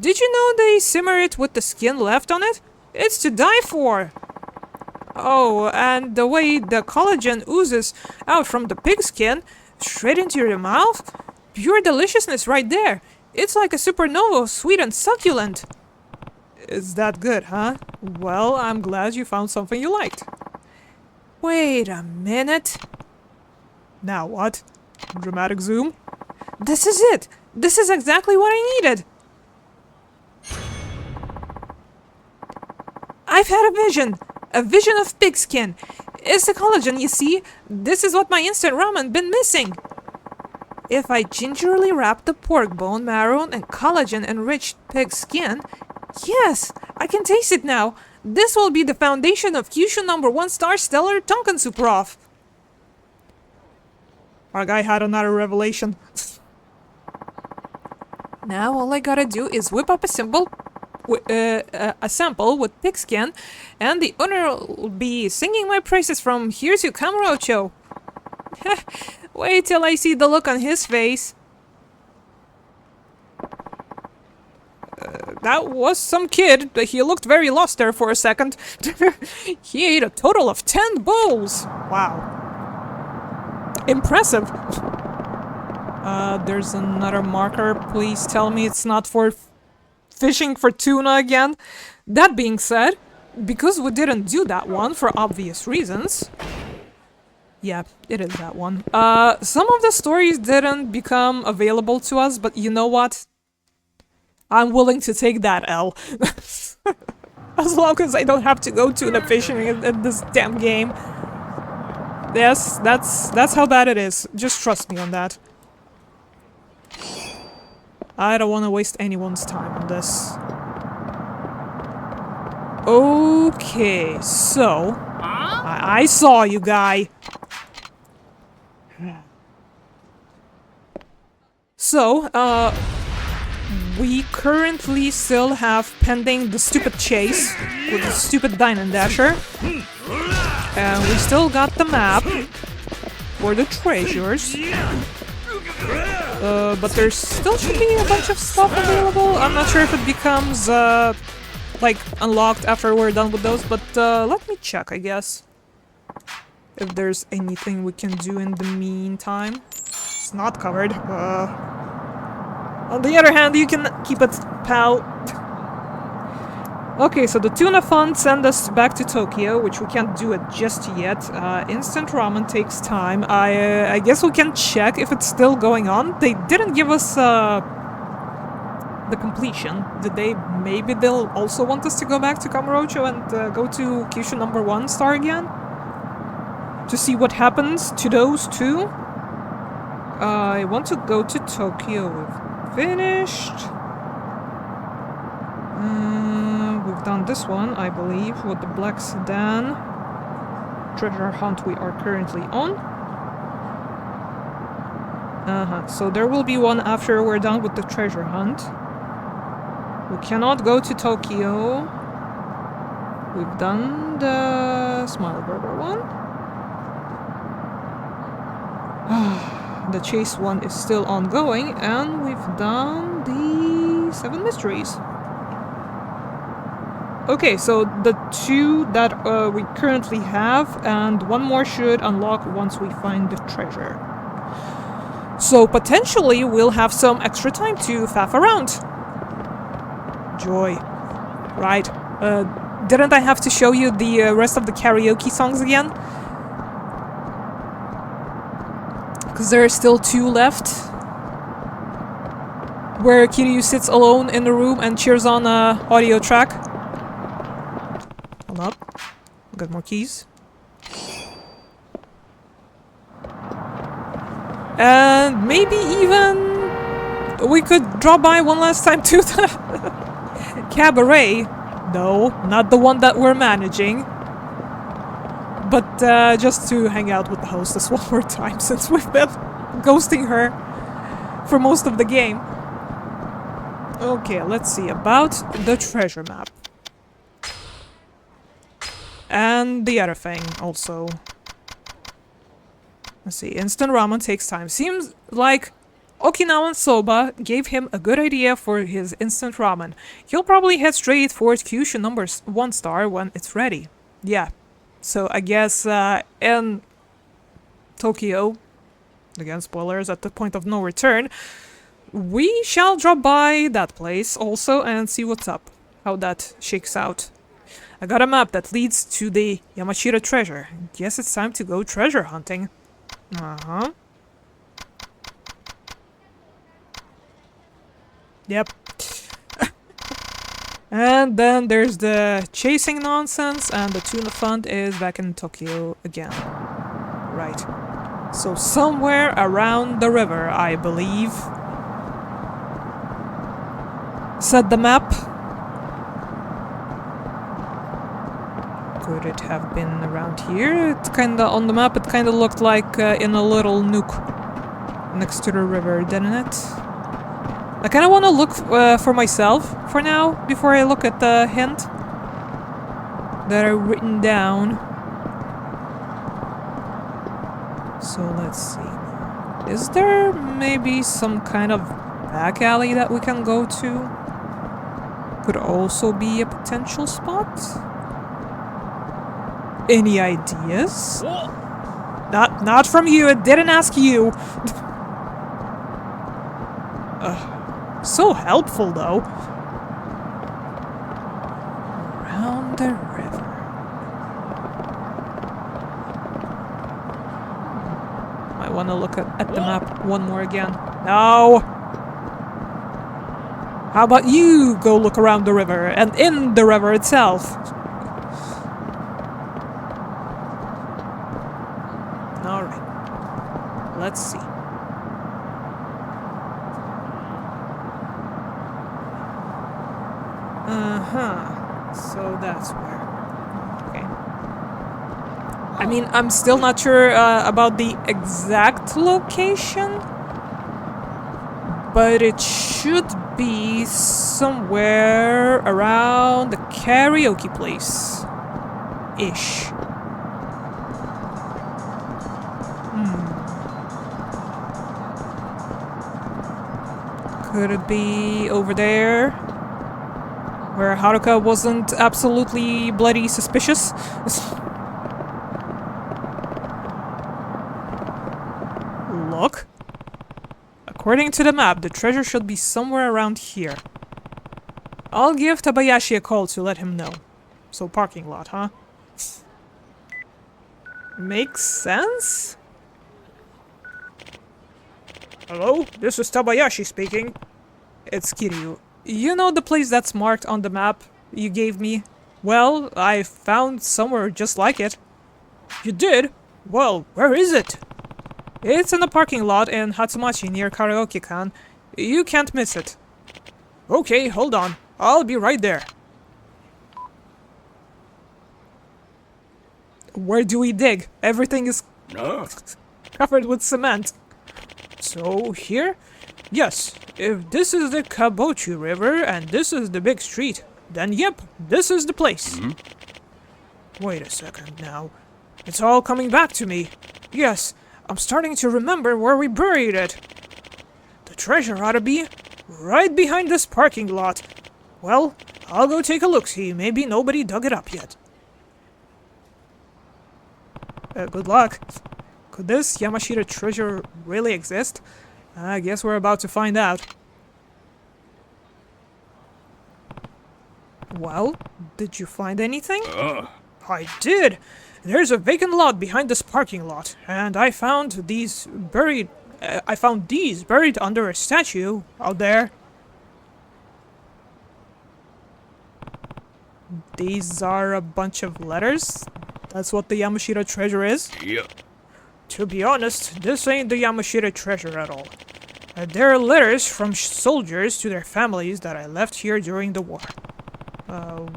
Did you know they simmer it with the skin left on it? It's to die for. Oh, and the way the collagen oozes out from the pig skin, straight into your mouth? Pure deliciousness right there. It's like a supernova, sweet and succulent. It's that good, huh? Well, I'm glad you found something you liked. Wait a minute. Now what? Dramatic zoom? This is it! This is exactly what I needed! I've had a vision! A vision of pigskin! It's the collagen, you see? This is what my instant ramen been missing! If I gingerly wrap the pork bone marrow and collagen-enriched pig skin... Yes! I can taste it now! This will be the foundation of Kyushu #1 star stellar tonkatsu prof! Our guy had another revelation. Now all I gotta do is whip up a sample with pigskin, and the owner will be singing my praises from here to Kamurocho. Wait till I see the look on his face. That was some kid. He looked very lost there for a second. He ate a total of 10 bowls. Wow. Impressive. There's another marker. Please tell me it's not for fishing for tuna again. That being said, because we didn't do that one for obvious reasons... Yeah, it is that one. Some of the stories didn't become available to us, but you know what? I'm willing to take that L. As long as I don't have to go tuna fishing in this damn game. Yes, that's how bad it is. Just trust me on that. I don't want to waste anyone's time on this. Okay, so... I saw you, guy. So, we currently still have pending the stupid chase with the stupid Dine and Dasher. And we still got the map for the treasures. But there still should be a bunch of stuff available. I'm not sure if it becomes, like, unlocked after we're done with those, but let me check, I guess. If there's anything we can do in the meantime. It's not covered. On the other hand, you can keep it, pal. Okay, so the tuna fund send us back to Tokyo, which we can't do it just yet. Instant ramen takes time. I guess we can check if it's still going on. They didn't give us the completion. Did they? Maybe they'll also want us to go back to Kamurocho and go to Kyushu number 1 star again? To see what happens to those two? I want to go to Tokyo. We've finished. We've done this one, I believe, with the black sedan. Treasure hunt we are currently on. So there will be one after we're done with the treasure hunt. We cannot go to Tokyo. We've done the Smile Burger one. The chase one is still ongoing, and we've done the 7 mysteries. Okay, so the 2 that we currently have, and 1 more should unlock once we find the treasure. So potentially we'll have some extra time to faff around. Joy. Right. Didn't I have to show you the rest of the karaoke songs again? Because there are still 2 left. Where Kiryu sits alone in the room and cheers on a audio track. Hold up. Got more keys. And maybe even we could drop by one last time to the cabaret. No, not the one that we're managing. But just to hang out with the hostess one more time, since we've been ghosting her for most of the game. Okay, let's see about the treasure map. And the other thing also. Let's see, instant ramen takes time. Seems like Okinawan Soba gave him a good idea for his instant ramen. He'll probably head straight for Kyushu number 1 star when it's ready. Yeah. So I guess in Tokyo, again spoilers at the point of no return, we shall drop by that place also and see what's up, how that shakes out. I got a map that leads to the Yamashita treasure. Guess it's time to go treasure hunting. Yep. And then there's the chasing nonsense, and the tuna fund is back in Tokyo again. Right. So somewhere around the river, I believe. Said the map. Could it have been around here? It's kinda on the map, it kinda looked like in a little nook next to the river, didn't it? I kinda wanna look for myself for now, before I look at the hint that I've written down. So let's see. Is there maybe some kind of back alley that we can go to? Could also be a potential spot? Any ideas? Not from you, it didn't ask you. So helpful, though. Around the river. I want to look at the map one more again. No! How about you go look around the river and in the river itself? Alright. Let's see. So that's where. Okay. I mean, I'm still not sure about the exact location, but it should be somewhere around the karaoke place. Ish. Could it be over there? Where Haruka wasn't absolutely bloody suspicious? Look. According to the map, the treasure should be somewhere around here. I'll give Tabayashi a call to let him know. So parking lot, huh? Makes sense? Hello, this is Tabayashi speaking. It's Kiryu. You know the place that's marked on the map you gave me? Well, I found somewhere just like it. You did? Well, where is it? It's in the parking lot in Hatsumachi near Karaoke-kan. You can't miss it. Okay, hold on. I'll be right there. Where do we dig? Everything is No. covered with cement. So, here? Yes, if this is the Kabochi River and this is the big street, then yep, this is the place. Wait a second now. It's all coming back to me. Yes, I'm starting to remember where we buried it. The treasure ought to be right behind this parking lot. Well, I'll go take a look-see. Maybe nobody dug it up yet. Good luck. Could this Yamashita treasure really exist? I guess we're about to find out. Well, did you find anything? I did! There's a vacant lot behind this parking lot, and I found these buried under a statue out there. These are a bunch of letters? That's what the Yamashita treasure is? Yeah. To be honest, this ain't the Yamashita treasure at all. There are letters from soldiers to their families that I left here during the war.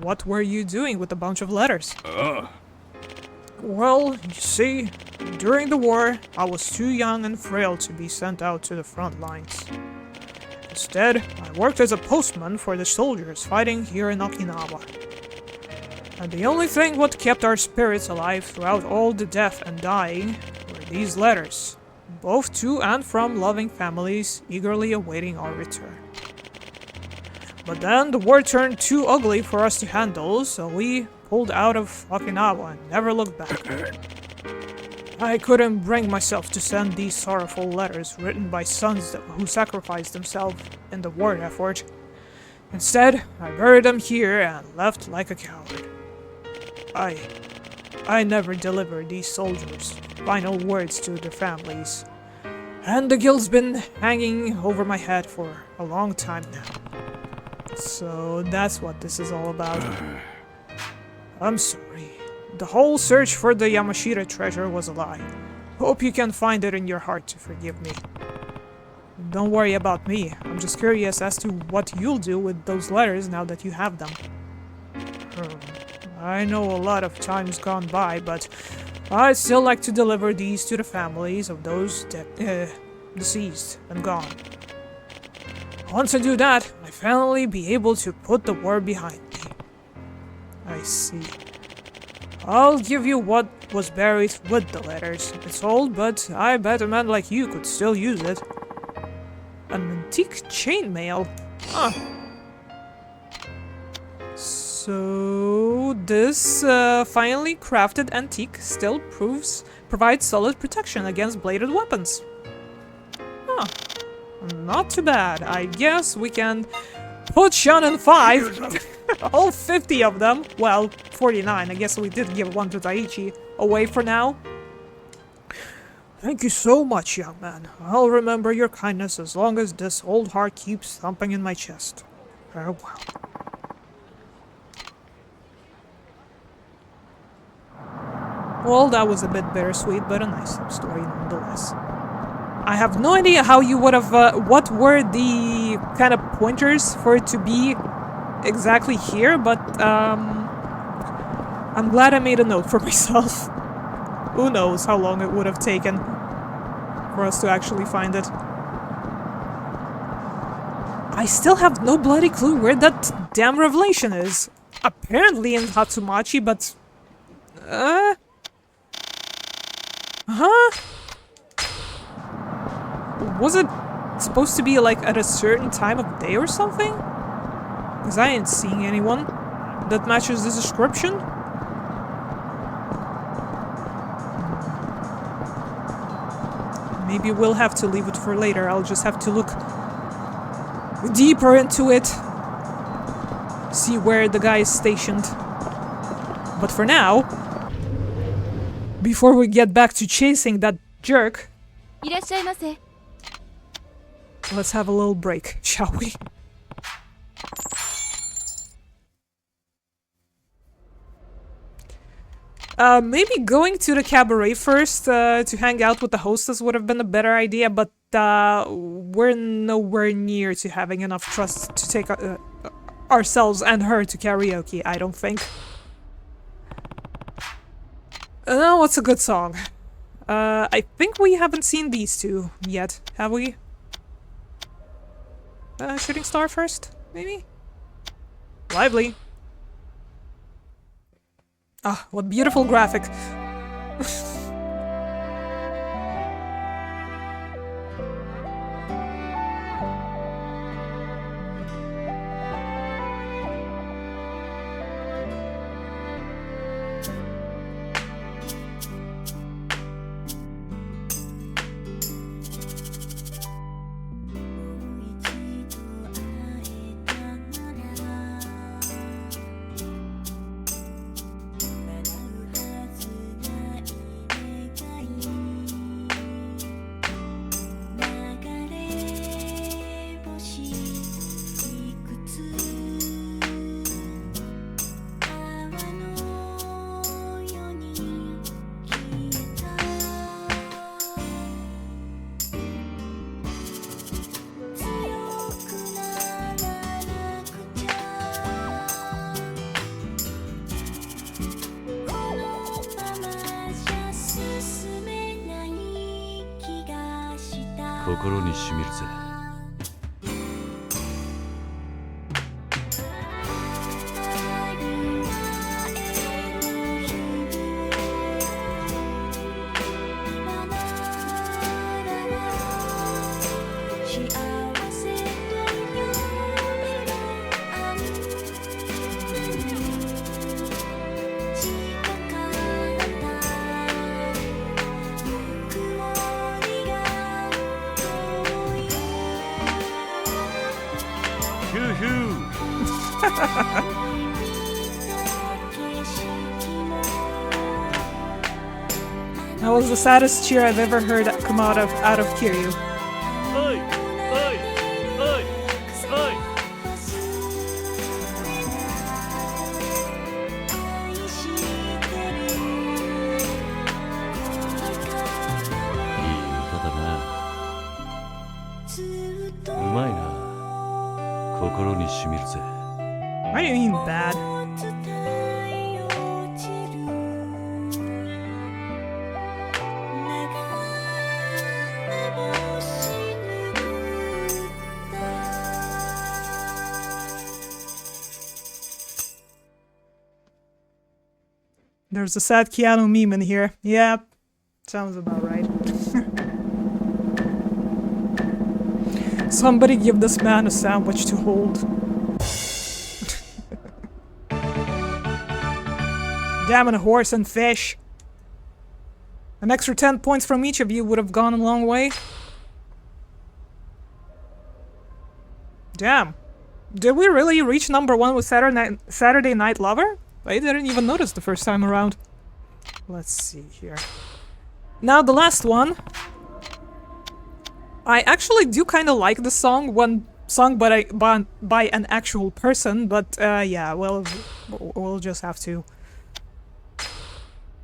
What were you doing with a bunch of letters? Well, you see, during the war, I was too young and frail to be sent out to the front lines. Instead, I worked as a postman for the soldiers fighting here in Okinawa. And the only thing what kept our spirits alive throughout all the death and dying were these letters, both to and from loving families eagerly awaiting our return. But then the war turned too ugly for us to handle, so we pulled out of Okinawa and never looked back. I couldn't bring myself to send these sorrowful letters written by sons who sacrificed themselves in the war effort. Instead, I buried them here and left like a coward. I never delivered these soldiers' final words to their families, and the guilt's been hanging over my head for a long time now. So that's what this is all about. I'm sorry. The whole search for the Yamashita treasure was a lie. Hope you can find it in your heart to forgive me. Don't worry about me. I'm just curious as to what you'll do with those letters now that you have them. I know a lot of time's gone by, but I'd still like to deliver these to the families of those deceased and gone. Once I do that, I finally be able to put the war behind me. I see. I'll give you what was buried with the letters. It's old, but I bet a man like you could still use it. An antique chainmail? Huh. So this finely crafted antique still provides solid protection against bladed weapons. Huh. Not too bad. I guess we can put Shonen 5, all 50 of them, well, 49, I guess we did give one to Daiichi, away for now. Thank you so much, young man. I'll remember your kindness as long as this old heart keeps thumping in my chest. Farewell. Well, that was a bit bittersweet, but a nice story nonetheless. I have no idea how you would have, what were the kind of pointers for it to be exactly here, but, I'm glad I made a note for myself. Who knows how long it would have taken for us to actually find it. I still have no bloody clue where that damn revelation is. Apparently in Hatsumachi, but... Huh? Was it It's supposed to be like at a certain time of day or something? Because I ain't seeing anyone that matches the description. Maybe we'll have to leave it for later. I'll just have to look deeper into it. See where the guy is stationed. But for now, before we get back to chasing that jerk, いらっしゃいませ。 let's have a little break, shall we? Maybe going to the cabaret first to hang out with the hostess would have been a better idea, but we're nowhere near to having enough trust to take ourselves and her to karaoke, I don't think. What's a good song? I think we haven't seen these two yet, have we? Shooting Star first, maybe? Lively. Ah, what beautiful graphic. That was the saddest cheer I've ever heard come out of Kiryu. Oi! Oi! Oi! Oi! What do you mean bad? There's a sad Keanu meme in here. Yeah, sounds about right. Somebody give this man a sandwich to hold. Damn it, a horse and fish. An extra 10 points from each of you would have gone a long way. Damn. Did we really reach #1 with Saturday Night Lover? I didn't even notice the first time around. Let's see here. Now the last one. I actually do kind of like the song, one sung by an actual person, but yeah, well, we'll just have to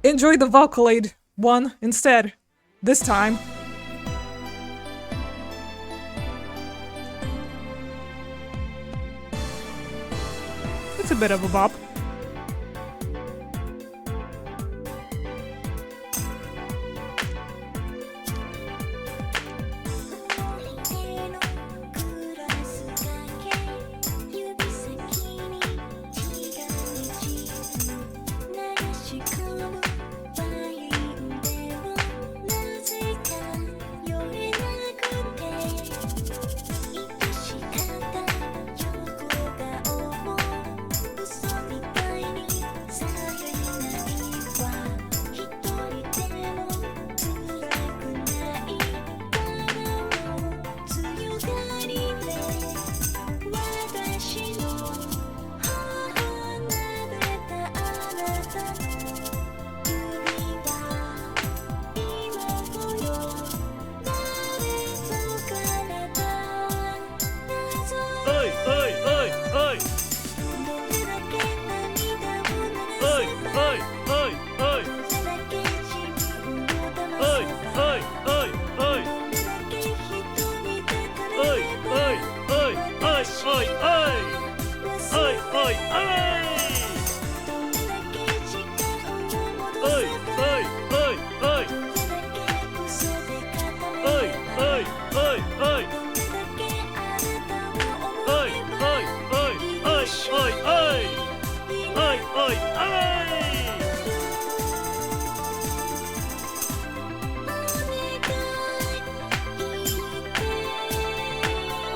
enjoy the Vocaloid one instead, this time. It's a bit of a bop.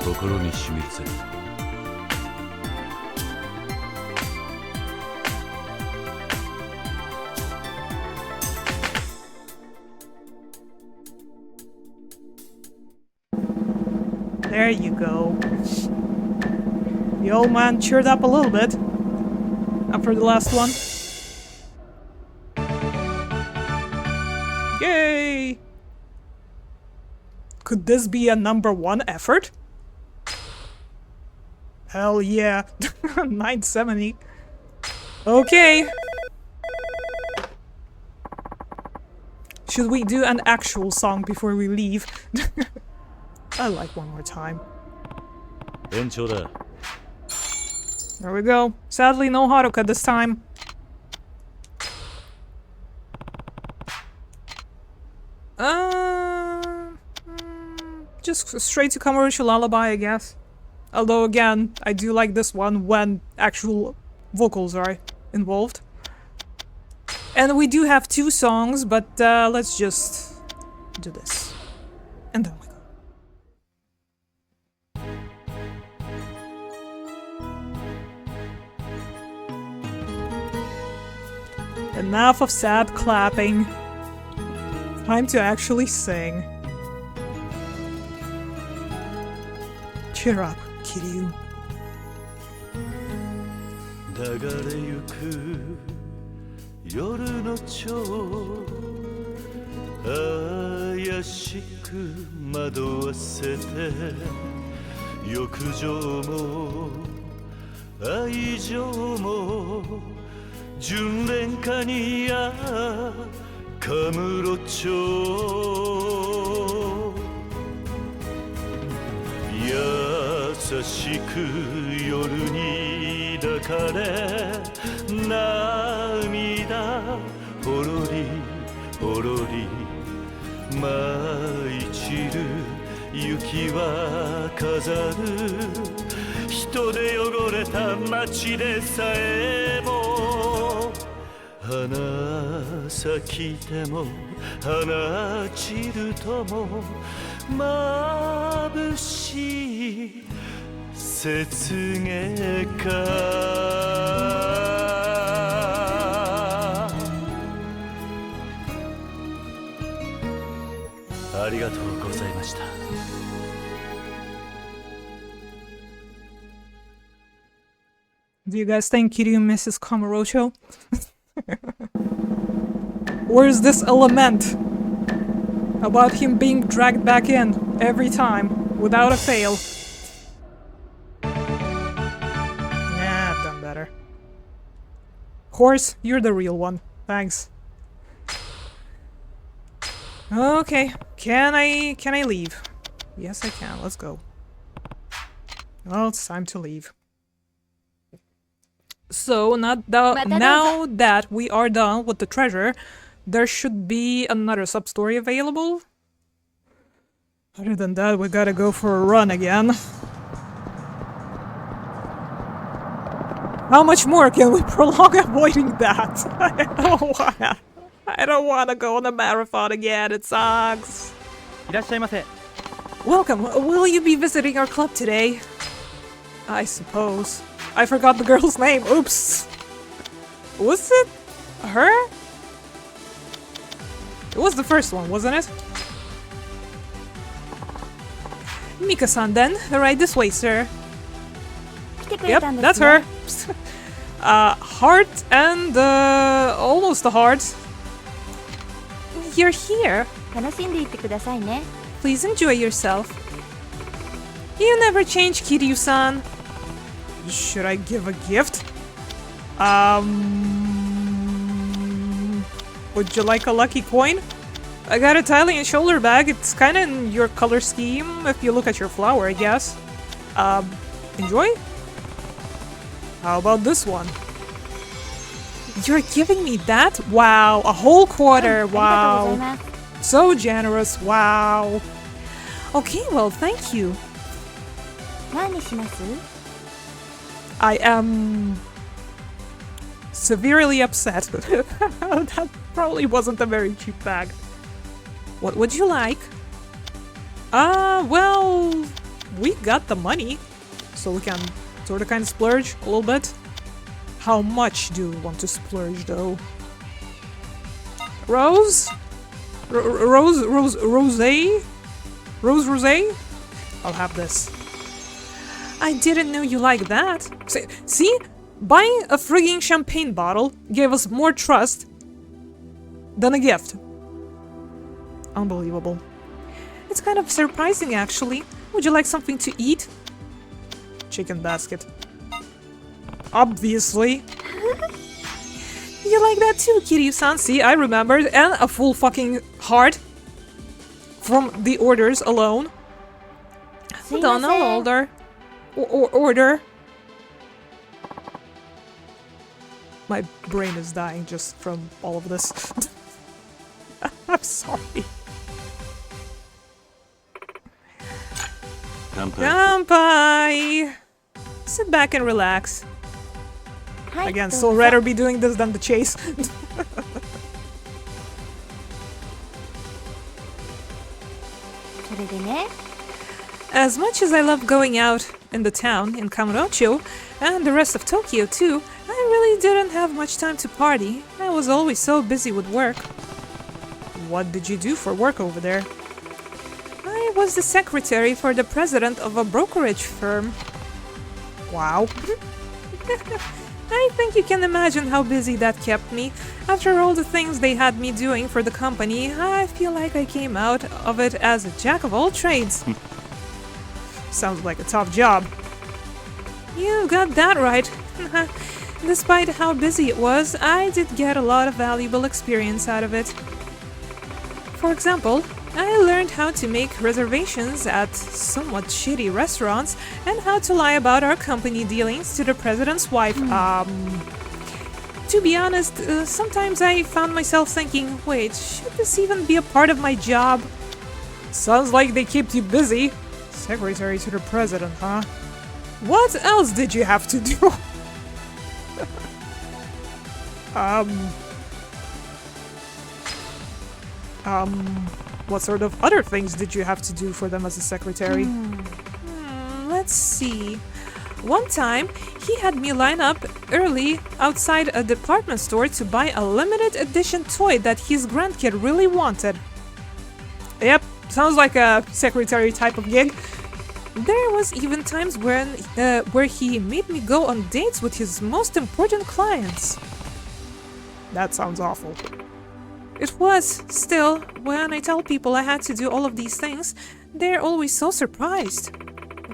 心に染みるぜ。 There you go. The old man cheered up a little bit after the last one. Yay! Could this be a #1 effort? Hell yeah. 970. Okay. Should we do an actual song before we leave? I like one more time. 延長だ。 There we go. Sadly, no Haruka this time. Just straight to Kamurocho Lullaby, I guess. Although, again, I do like this one when actual vocals are involved. And we do have 2 songs, but let's just do this. And then we go. Enough of sad clapping. Time to actually sing. Cheer up, Kiryu. 流れゆく夜の蝶怪しく惑わせて欲情も愛情も純恋歌にカムロ町優しく夜に抱かれ涙ほろりほろり舞い散る雪は飾る人で汚れた街でさえも花咲いても花散るとも眩しい雪月花ありがとうございました。 Do you guys think Kiryu misses Kamurocho? Or is this a lament about him being dragged back in every time without a fail? Nah, I've done better. Horse, you're the real one. Thanks. Okay, can I leave? Yes, I can. Let's go. Well, it's time to leave. So, now that we are done with the treasure, there should be another sub-story available. Other than that, we gotta go for a run again. How much more can we prolong avoiding that? I don't wanna go on a marathon again, it sucks. いらっしゃいませ。 Welcome, will you be visiting our club today? I suppose. I forgot the girl's name, oops. Was it her? It was the first one, wasn't it? Mika-san then, right this way, sir. Yep, that's her. Heart and almost a heart. You're here. 楽しんでいってくださいね。 Please enjoy yourself. You never change, Kiryu-san. Should I give a gift? Would you like a lucky coin? I got a Italian shoulder bag. It's kinda in your color scheme if you look at your flower, I guess. Enjoy? How about this one? You're giving me that? Wow, a whole quarter. ありがとうござい Wow. ます。 So generous. Wow. Okay, well, thank you. 何にします？ I am severely upset. That probably wasn't a very cheap bag. What would you like? Well, we got the money, so we can sort of kind of splurge a little bit. How much do we want to splurge, though? Rose? Rosé? Rosé? I'll have this. I didn't know you like that. See? Buying a frigging champagne bottle gave us more trust than a gift. Unbelievable. It's kind of surprising, actually. Would you like something to eat? Chicken basket. Obviously. You like that too, Kiryu-san? See, I remembered. And a full fucking heart. From the orders alone. Hold on, I'll order. Order. My brain is dying just from all of this. I'm sorry. Kanpai! Sit back and relax. Again, still rather be doing this than the chase. As much as I love going out in the town in Kamurocho, and the rest of Tokyo too, I really didn't have much time to party. I was always so busy with work. What did you do for work over there? I was the secretary for the president of a brokerage firm. Wow. I think you can imagine how busy that kept me. After all the things they had me doing for the company, I feel like I came out of it as a jack of all trades. Sounds like a tough job. You got that right. Despite how busy it was, I did get a lot of valuable experience out of it. For example, I learned how to make reservations at somewhat shitty restaurants and how to lie about our company dealings to the president's wife. To be honest, sometimes I found myself thinking, wait, should this even be a part of my job? Sounds like they kept you busy. Secretary to the president, huh? What else did you have to do? What sort of other things did you have to do for them as a secretary? Let's see. One time, he had me line up early outside a department store to buy a limited edition toy that his grandkid really wanted. Yep, sounds like a secretary type of gig. There was even times when where he made me go on dates with his most important clients. That sounds awful. It was. Still, when I tell people I had to do all of these things, they're always so surprised.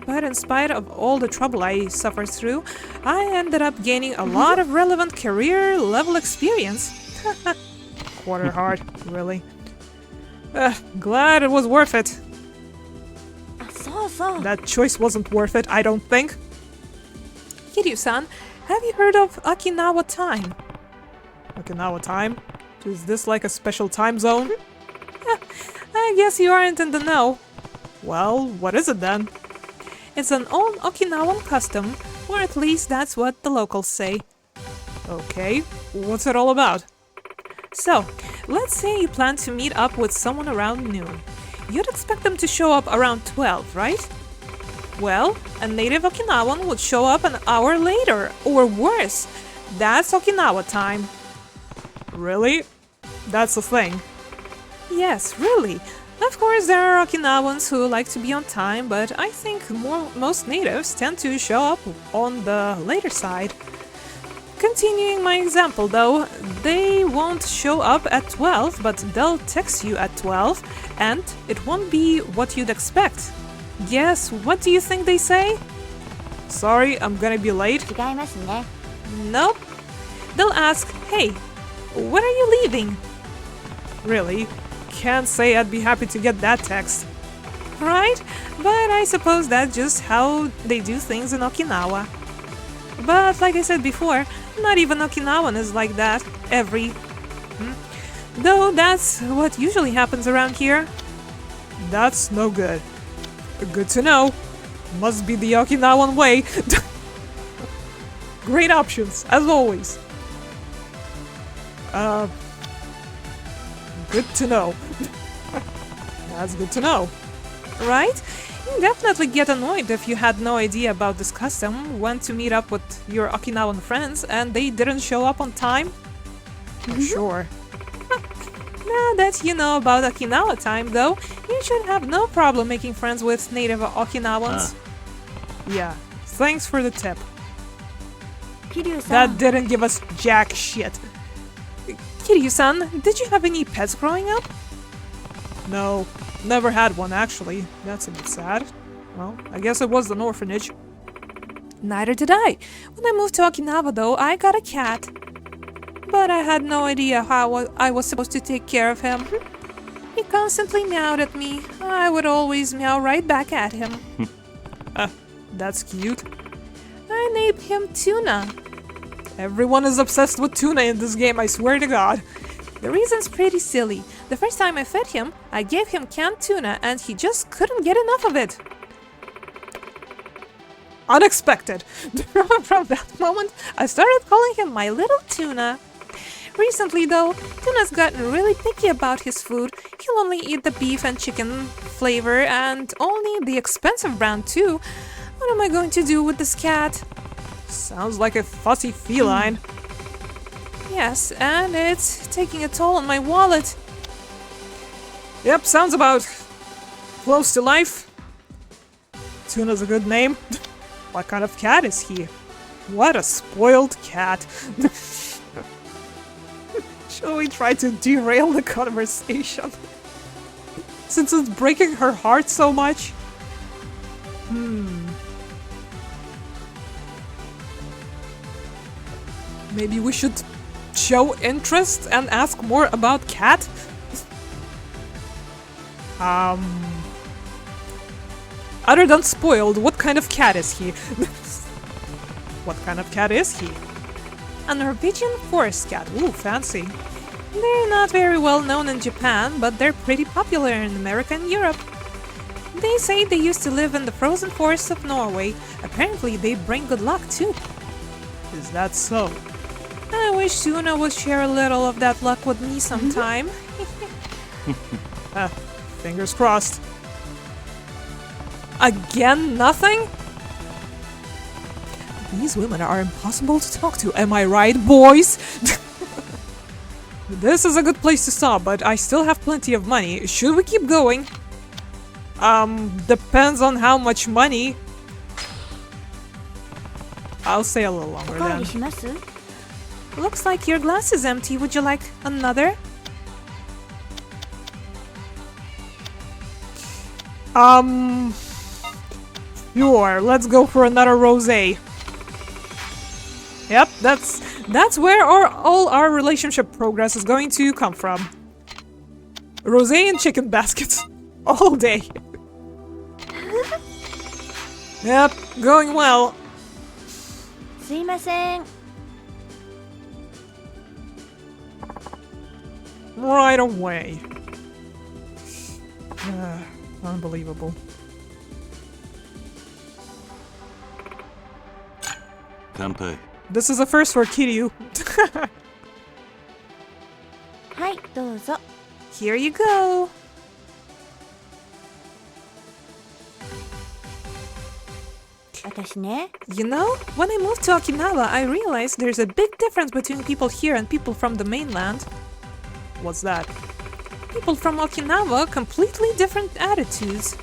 But in spite of all the trouble I suffered through, I ended up gaining a lot of relevant career-level experience. Quarter heart, really? Glad it was worth it. That choice wasn't worth it, I don't think. Kiryu-san, have you heard of Okinawa time? Okinawa time? Is this like a special time zone? I guess you aren't in the know. Well, what is it then? It's an old Okinawan custom, or at least that's what the locals say. Okay, what's it all about? So, let's say you plan to meet up with someone around noon. You'd expect them to show up around 12, right? Well, a native Okinawan would show up an hour later, or worse. That's Okinawa time. Really? That's a thing. Yes, really. Of course, there are Okinawans who like to be on time, but I think most natives tend to show up on the later side. Continuing my example though, they won't show up at 12, but they'll text you at 12, and it won't be what you'd expect. Guess what do you think they say? Sorry, I'm gonna be late. Nope. They'll ask, hey, when are you leaving? Really? Can't say I'd be happy to get that text. Right? But I suppose that's just how they do things in Okinawa. But like I said before, not even Okinawan is like that. Though that's what usually happens around here. That's no good. Good to know. Must be the Okinawan way. Great options, as always. Good to know. That's good to know. right? You definitely get annoyed if you had no idea about this custom, went to meet up with your Okinawan friends, and they didn't show up on time. Sure. Now that you know about Okinawa time, though, you should have no problem making friends with native Okinawans. Yeah. Thanks for the tip. Kiryu-san, That didn't give us jack shit. Kiryu-san, did you have any pets growing up? No, never had one actually. That's a bit sad. Well, I guess it was an orphanage. Neither did I. When I moved to Okinawa, though, I got a cat. But I had no idea how I was supposed to take care of him. He constantly meowed at me. I would always meow right back at him. That's cute. I named him Tuna. Everyone is obsessed with tuna in this game, I swear to God. The reason's pretty silly. The first time I fed him, I gave him canned tuna and he just couldn't get enough of it. Unexpected. From that moment, I started calling him my little tuna. Recently, though, Tuna's gotten really picky about his food. He'll only eat the beef and chicken flavor and only the expensive brand too. What am I going to do with this cat? Sounds like a fussy feline. Yes, and it's taking a toll on my wallet. Yep, sounds about close to life. Tuna's a good name. What kind of cat is he? What a spoiled cat. Shall we try to derail the conversation? Since it's breaking her heart so much? Maybe we should show interest and ask more about cat? Other than spoiled, what kind of cat is he? What kind of cat is he? A Norwegian forest cat. Ooh, fancy. They're not very well known in Japan, but they're pretty popular in America and Europe. They say they used to live in the frozen forests of Norway. Apparently, they bring good luck too. Is that so? I wish Tuna would share a little of that luck with me sometime. Fingers crossed. Again, nothing? These women are impossible to talk to, am I right, boys? This is a good place to stop, but I still have plenty of money. Should we keep going? Depends on how much money. I'll stay a little longer おかわり then. します？ Looks like your glass is empty. Would you like another? Sure, let's go for another rosé. Yep, that's where all our relationship progress is going to come from. Rosé and chicken baskets. All day. Yep, going well. すいません。 Right away. Unbelievable. Kanpai. This is a first for Kiryu. はい、どうぞ。 Here you go. 私ね、 You know, when I moved to Okinawa, I realized there's a big difference between people here and people from the mainland. What's that? People from Okinawa, completely different attitudes.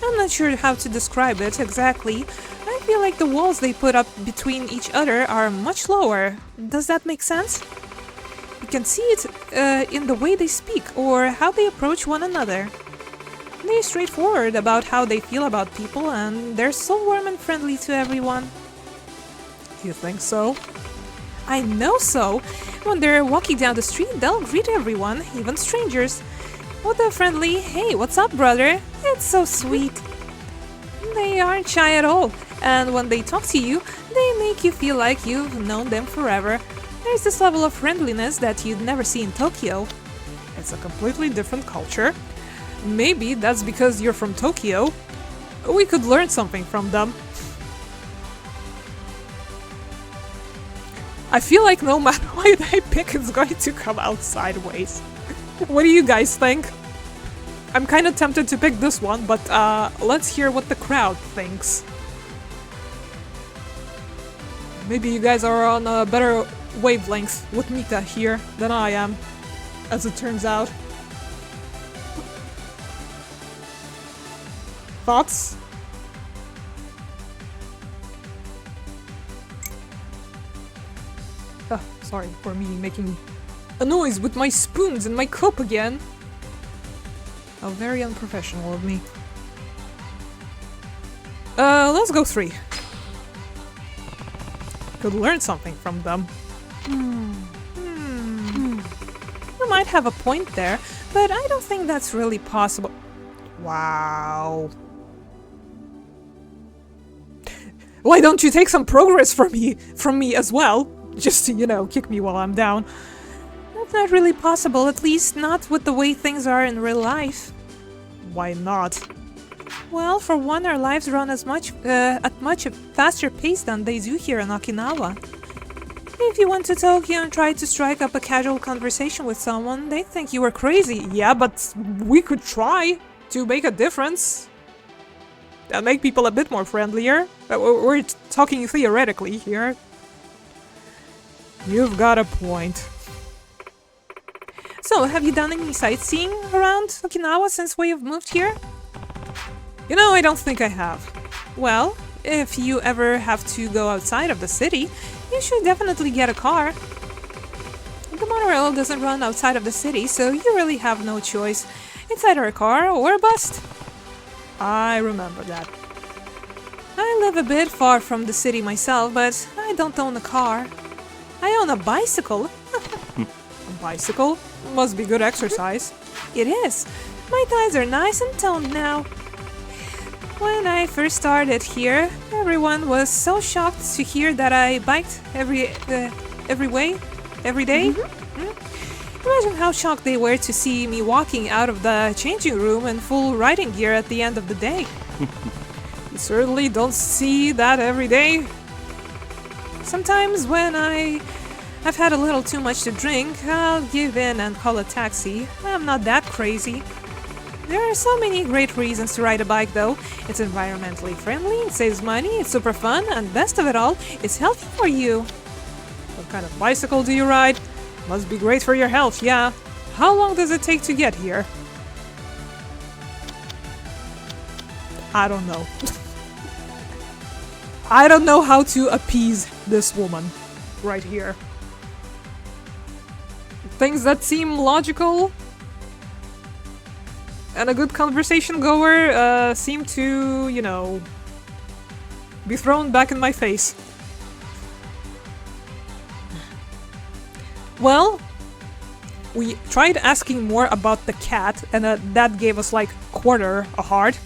I'm not sure how to describe it exactly. I feel like the walls they put up between each other are much lower. Does that make sense? You can see it in the way they speak or how they approach one another. They're straightforward about how they feel about people and they're so warm and friendly to everyone. You think so? I know so. When they're walking down the street, they'll greet everyone, even strangers, with a friendly, "Hey, what's up, brother?" It's so sweet. They aren't shy at all, and when they talk to you, they make you feel like you've known them forever. There's this level of friendliness that you'd never see in Tokyo. It's a completely different culture. Maybe that's because you're from Tokyo. We could learn something from them. I feel like no matter what I pick, it's going to come out sideways. What do you guys think? I'm kind of tempted to pick this one, but let's hear what the crowd thinks. Maybe you guys are on a better wavelength with Mita here than I am, as it turns out. Thoughts? Sorry for me making a noise with my spoons and my cup again. How very unprofessional of me. Let's go 3. Could learn something from them. You might have a point there, but I don't think that's really possible. Wow. Why don't you take some progress from me as well? Just to, you know, kick me while I'm down. That's not really possible, at least not with the way things are in real life. Why not? Well, for one, our lives run at much a faster pace than they do here in Okinawa. If you went to Tokyo and tried to strike up a casual conversation with someone, they'd think you were crazy. Yeah, but we could try to make a difference. And make people a bit more friendlier. We're talking theoretically here. You've got a point. So, have you done any sightseeing around Okinawa since we've moved here? You know, I don't think I have. Well, if you ever have to go outside of the city, you should definitely get a car. The monorail doesn't run outside of the city, so you really have no choice. It's either a car or a bus. I remember that. I live a bit far from the city myself, but I don't own a car. I own a bicycle. A bicycle? Must be good exercise. It is. My thighs are nice and toned now. When I first started here, everyone was so shocked to hear that I biked every day. Imagine how shocked they were to see me walking out of the changing room in full riding gear at the end of the day. You certainly don't see that every day. Sometimes when I've had a little too much to drink, I'll give in and call a taxi. I'm not that crazy. There are so many great reasons to ride a bike though. It's environmentally friendly, it saves money, it's super fun, and best of it all, it's healthy for you. What kind of bicycle do you ride? Must be great for your health, yeah. How long does it take to get here? I don't know. I don't know how to appease this woman right here. Things that seem logical and a good conversation goer seem to, you know, be thrown back in my face. Well, we tried asking more about the cat, and that gave us like quarter a heart.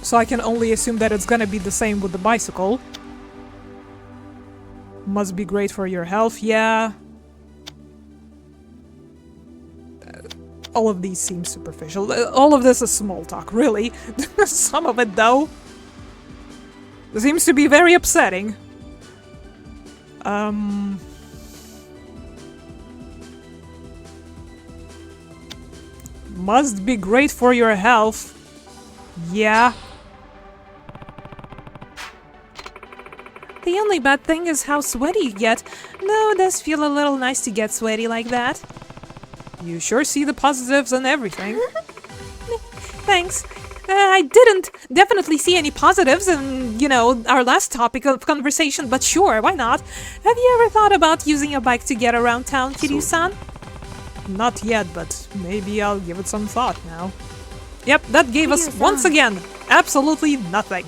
So I can only assume that it's gonna be the same with the bicycle. Must be great for your health, yeah. All of these seem superficial. All of this is small talk, really. Some of it, though, seems to be very upsetting. Must be great for your health. Yeah. The only bad thing is how sweaty you get. Though it does feel a little nice to get sweaty like that. You sure see the positives and everything. Thanks. I didn't definitely see any positives in, you know, our last topic of conversation, but sure, why not? Have you ever thought about using a bike to get around town, Kiryu-san? Not yet, but maybe I'll give it some thought now. Yep, that gave us, once again, absolutely nothing.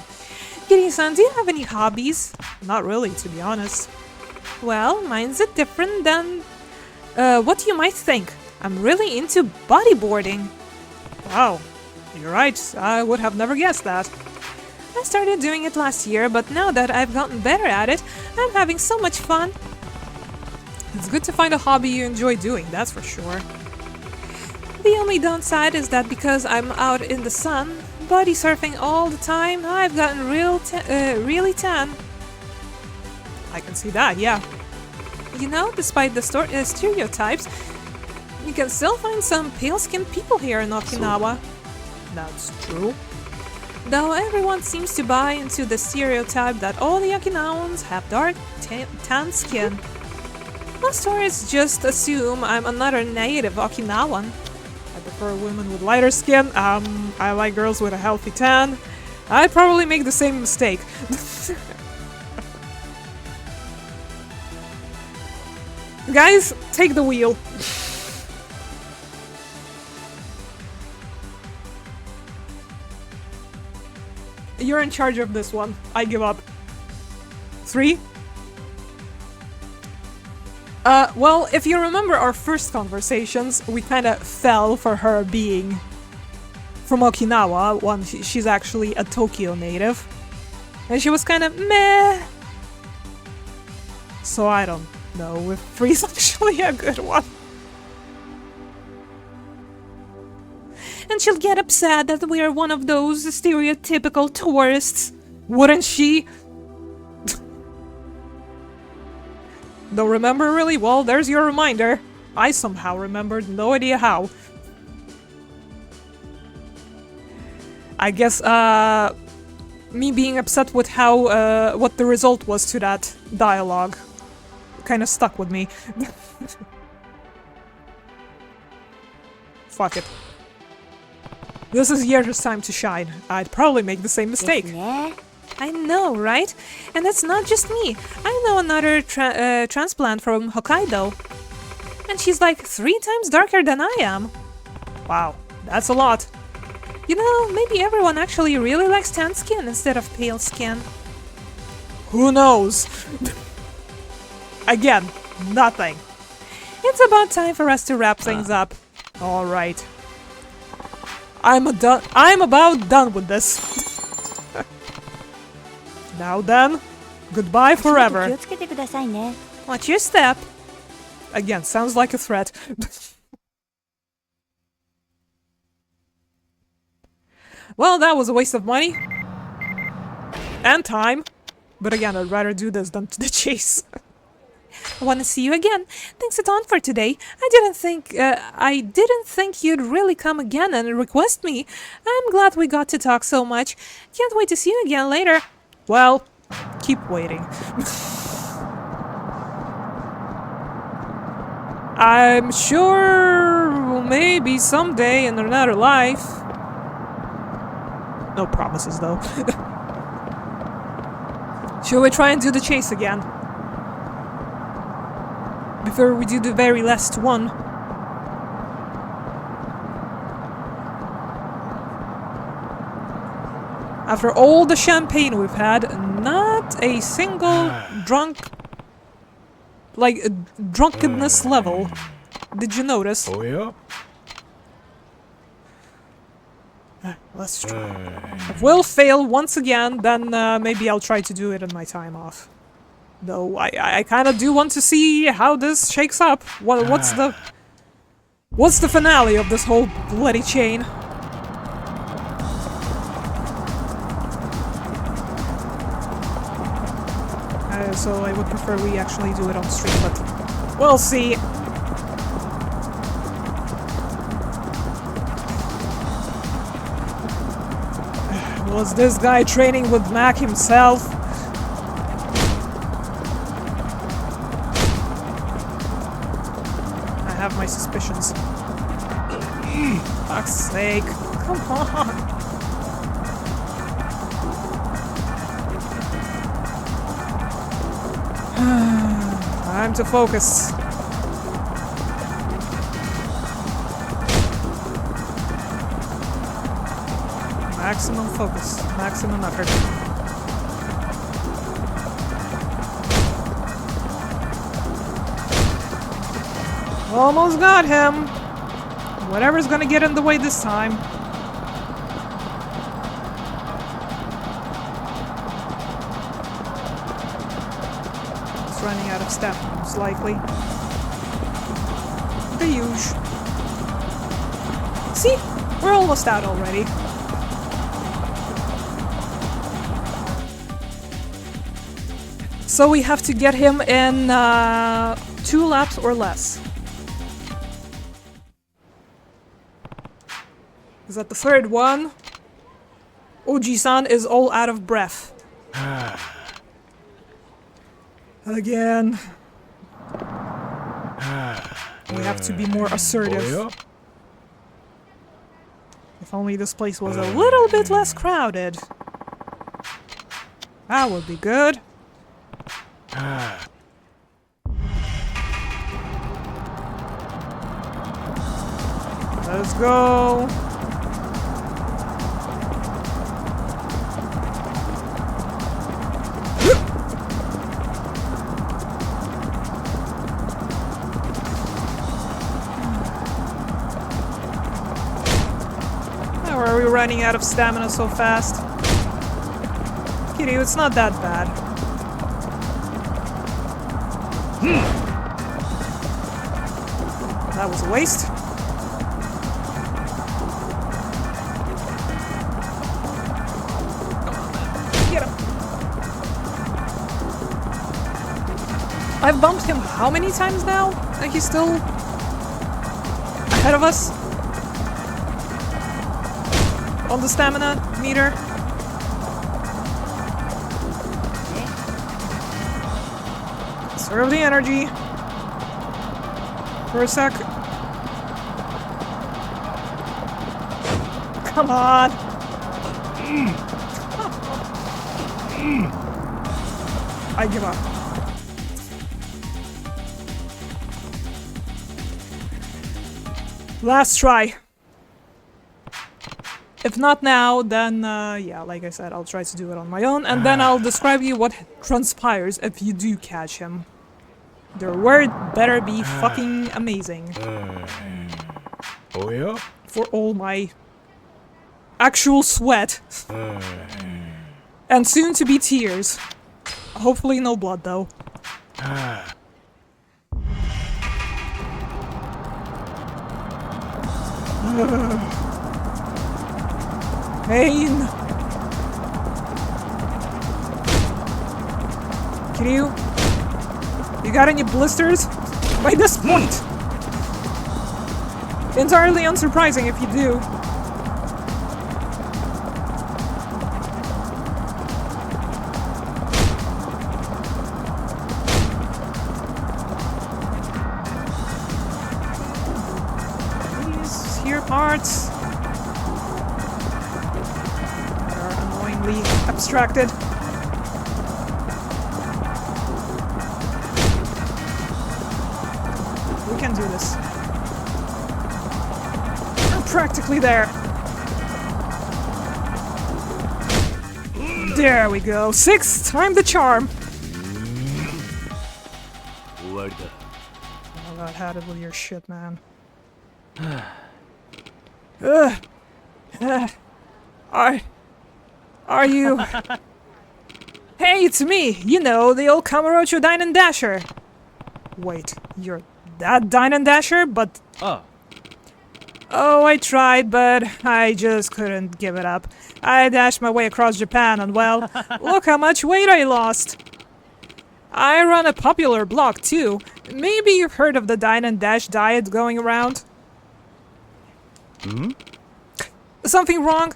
Kiryu-san, do you have any hobbies? Not really, to be honest. Well, mine's a different than what you might think. I'm really into bodyboarding. Wow, you're right. I would have never guessed that. I started doing it last year, but now that I've gotten better at it, I'm having so much fun. It's good to find a hobby you enjoy doing, that's for sure. The only downside is that because I'm out in the sun, body surfing all the time, I've gotten really tan. I can see that, yeah. You know, despite the stereotypes, You can still find some pale-skinned people here in Okinawa. That's true. Though everyone seems to buy into the stereotype that all the Okinawans have dark tan skin. Most tourists just assume I'm another native Okinawan. I prefer women with lighter skin. I like girls with a healthy tan. I'd probably make the same mistake. Guys, take the wheel. You're in charge of this one. I give up. 3? Well, if you remember our first conversations, we kind of fell for her being from Okinawa. One, she's actually a Tokyo native. And she was kind of meh. So I don't know if 3 is actually a good one. And she'll get upset that we are one of those stereotypical tourists. Wouldn't she? Don't remember really? Well, there's your reminder. I somehow remembered, no idea how. I guess, me being upset with how, what the result was to that dialogue kind of stuck with me. Fuck it. This is Yer's time to shine. I'd probably make the same mistake. ですね。 I know, right? And that's not just me. I know another transplant from Hokkaido. And she's like 3 times darker than I am. Wow, that's a lot. You know, maybe everyone actually really likes tan skin instead of pale skin. Who knows? Again, nothing. It's about time for us to wrap things up. All right. I'm about done with this. Now then, goodbye 気を forever. つけてくださいね。 Watch your step. Again, sounds like a threat. Well, that was a waste of money. And time. But again, I'd rather do this than the chase. I want to see you again. Thanks a ton for today. I didn't think you'd really come again and request me. I'm glad we got to talk so much. Can't wait to see you again later. Well, keep waiting. I'm sure maybe someday in another life. No promises though. Should we try and do the chase again? Before we do the very last one. After all the champagne we've had, not a single drunkenness level. Did you notice? Oh yeah? Let's try. If we'll fail once again, then maybe I'll try to do it in my time off. Though I kind of do want to see how this shakes up. What's the finale of this whole bloody chain? So I would prefer we actually do it on stream, but we'll see. Was this guy training with Mac himself? I have my suspicions. Fuck's sake. Come on. Time to focus. Maximum focus, maximum effort. Almost got him. Whatever's gonna get in the way this time. It's running out of step, most likely. The usual. See? We're almost out already. So we have to get him in 2 laps or less. Is that the third one? Oji-san is all out of breath. Again. We have to be more assertive. If only this place was a little bit less crowded. That would be good. Let's go. Why are we running out of stamina so fast? Kitty, it's not that bad. That was a waste. Get him. I've bumped him how many times now? And he's still ahead of us on the stamina meter. Conserve the energy for a sec. Come on. I give up. Last try. If not now, then, yeah, like I said, I'll try to do it on my own, and then I'll describe you what transpires if you do catch him. The word better be fucking amazing. Oh yeah? For all my actual sweat. And soon to be tears. Hopefully no blood, though. Pain. Kiryu, you got any blisters? By this point! Entirely unsurprising if you do. These here parts are annoyingly abstracted. We can do this. We're practically there. There we go. 6 times the charm. Oh god, had it with your shit, man. Are you? Hey, it's me! You know, the old Kamurocho Dine and Dasher! Wait, you're that Dine and Dasher? But... Oh, I tried, but I just couldn't give it up. I dashed my way across Japan, and well, look how much weight I lost! I run a popular blog, too. Maybe you've heard of the Dine and Dash diet going around? Something wrong?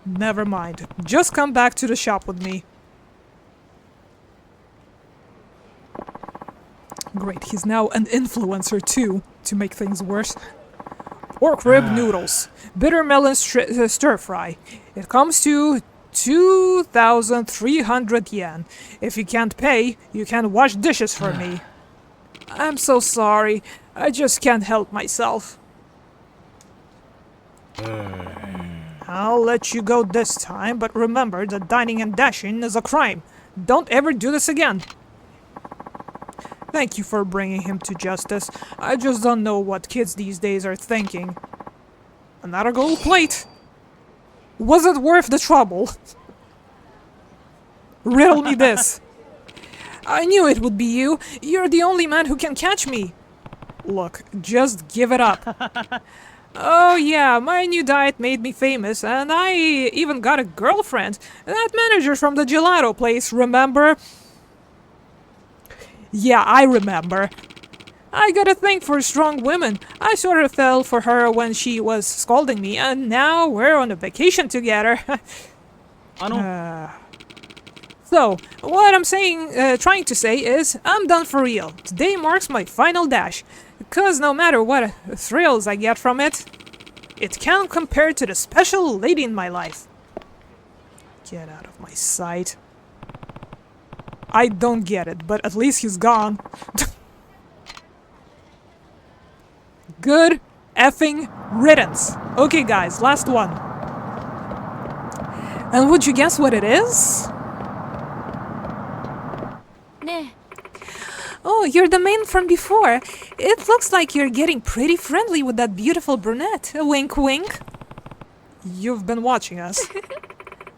Never mind. Just come back to the shop with me. Great, he's now an influencer too, to make things worse. Pork rib noodles. Bitter melon stir fry. It comes to 2,300 yen. If you can't pay, you can wash dishes for me. I'm so sorry. I just can't help myself. I'll let you go this time, but remember that dining and dashing is a crime. Don't ever do this again. Thank you for bringing him to justice. I just don't know what kids these days are thinking. Another gold plate. Was it worth the trouble? Riddle me this. I knew it would be you. You're the only man who can catch me. Look, just give it up. Oh yeah, my new diet made me famous, and I even got a girlfriend. That manager from the gelato place, remember? Yeah, I remember. I got a thing for strong women. I sort of fell for her when she was scolding me, and now we're on a vacation together. So, what I'm trying to say is, I'm done for real. Today marks my final dash, because no matter what thrills I get from it, it can't compare to the special lady in my life. Get out of my sight. I don't get it, but at least he's gone. Good effing riddance. Okay, guys, last one. And would you guess what it is? ね Oh, you're the man from before. It looks like you're getting pretty friendly with that beautiful brunette. Wink, wink. You've been watching us.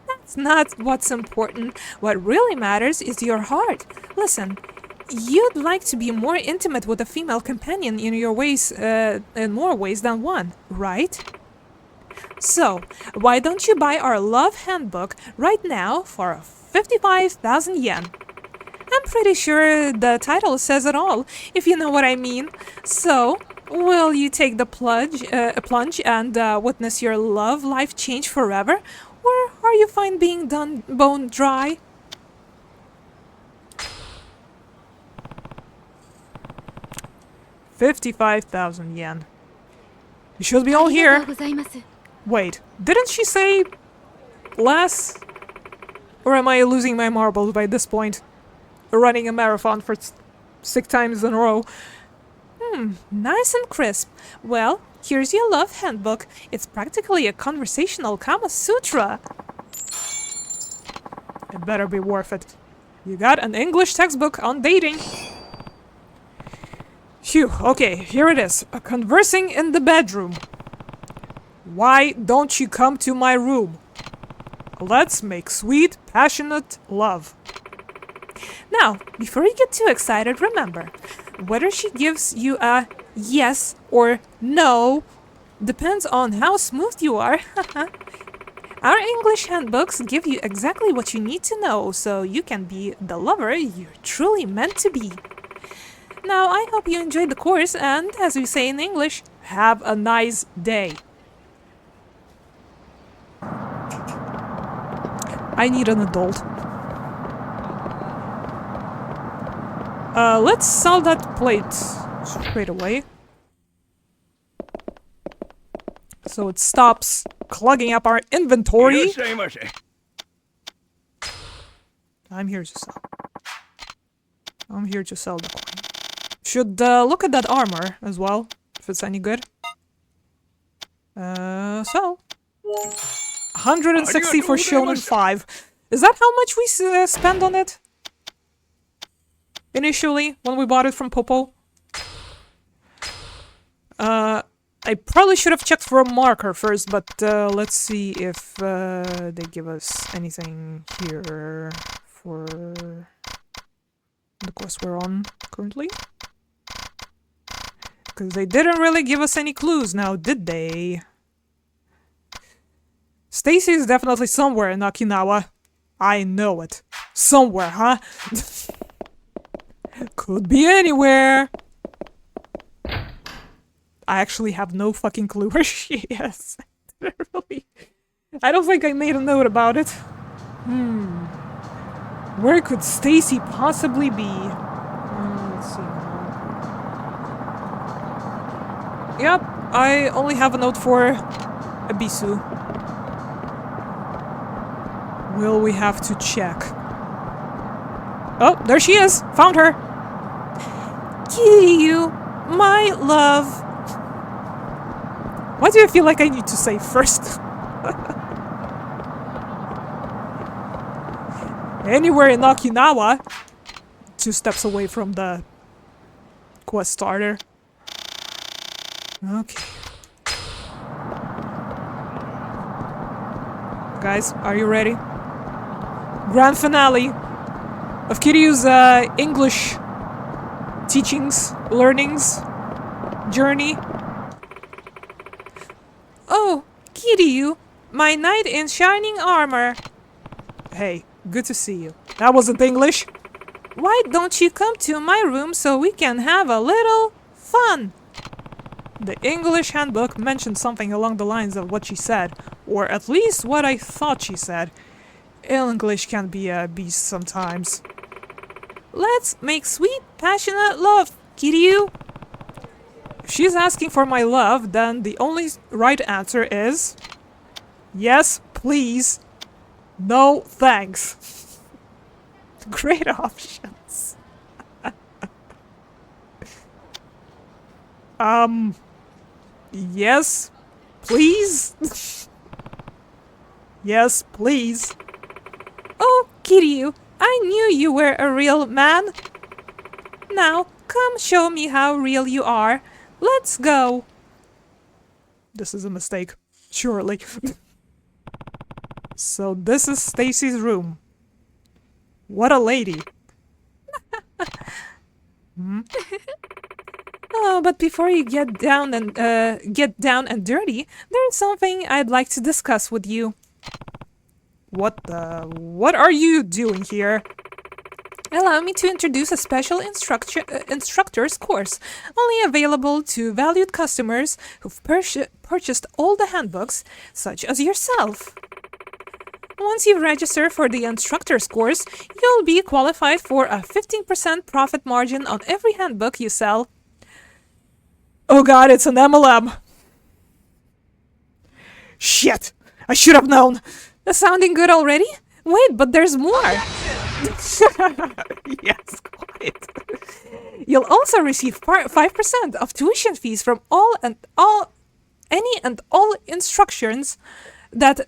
That's not what's important. What really matters is your heart. Listen, you'd like to be more intimate with a female companion in more ways than one, right? So, why don't you buy our love handbook right now for 55,000 yen? I'm pretty sure the title says it all, if you know what I mean. So, will you take the plunge and witness your love life change forever? Or are you fine being done bone dry? $55,000 yen. You should be all here. Wait, didn't she say less? Or am I losing my marbles by this point? Running a marathon for 6 times in a row. Nice and crisp. Well, here's your love handbook. It's practically a conversational Kama Sutra. It better be worth it. You got an English textbook on dating. Phew, okay, here it is. Conversing in the bedroom. Why don't you come to my room? Let's make sweet, passionate love. Now, before you get too excited, remember, whether she gives you a yes or no depends on how smooth you are. Our English handbooks give you exactly what you need to know so you can be the lover you're truly meant to be. Now, I hope you enjoyed the course and, as we say in English, Have a nice day. I need an adult. Let's sell that plate straight away. So it stops clogging up our inventory. I'm here to sell. I'm here to sell the coin. Should look at that armor as well, if it's any good. So 160 for Shonen 5. Is that how much we spend on it? Initially, when we bought it from Popo? I probably should have checked for a marker first, but let's see if they give us anything here for the quest we're on currently. Because they didn't really give us any clues now, did they? Stacy is definitely somewhere in Okinawa. I know it. Somewhere, huh? Could be anywhere. I actually have no fucking clue where she is. Really? I don't think I made a note about it. Where could Stacy possibly be? Let's see. Yep, I only have a note for Abisu. Will we have to check? Oh, there she is! Found her! Kiryu, my love. Why do I feel like I need to say first? Anywhere in Okinawa. 2 steps away from the quest starter. Okay. Guys, are you ready? Grand finale of Kiryu's English teachings, learnings, journey. Oh, Kiryu, my knight in shining armor. Hey, good to see you. That wasn't English. Why don't you come to my room so we can have a little Fun! The English handbook mentioned something along the lines of what she said, or at least what I thought she said. English can be a beast sometimes. Let's make sweet, passionate love, Kiryu. If she's asking for my love, then the only right answer is... yes, please. No, thanks. Great options. Yes, please. Yes, please. Oh, Kiryu, I knew you were a real man. Now, come show me how real you are. Let's go. This is a mistake, surely. So this is Stacy's room. What a lady. Oh, but before you get down and dirty, there's something I'd like to discuss with you. What are you doing here? Allow me to introduce a special instructor's course, only available to valued customers who've purchased all the handbooks, such as yourself. Once you register for the instructor's course, you'll be qualified for a 15% profit margin on every handbook you sell. Oh god, it's an MLM. Shit! I should have known! Sounding good already? Wait, but there's more! Yes, quite. You'll also receive 5% of tuition fees from any and all instructors that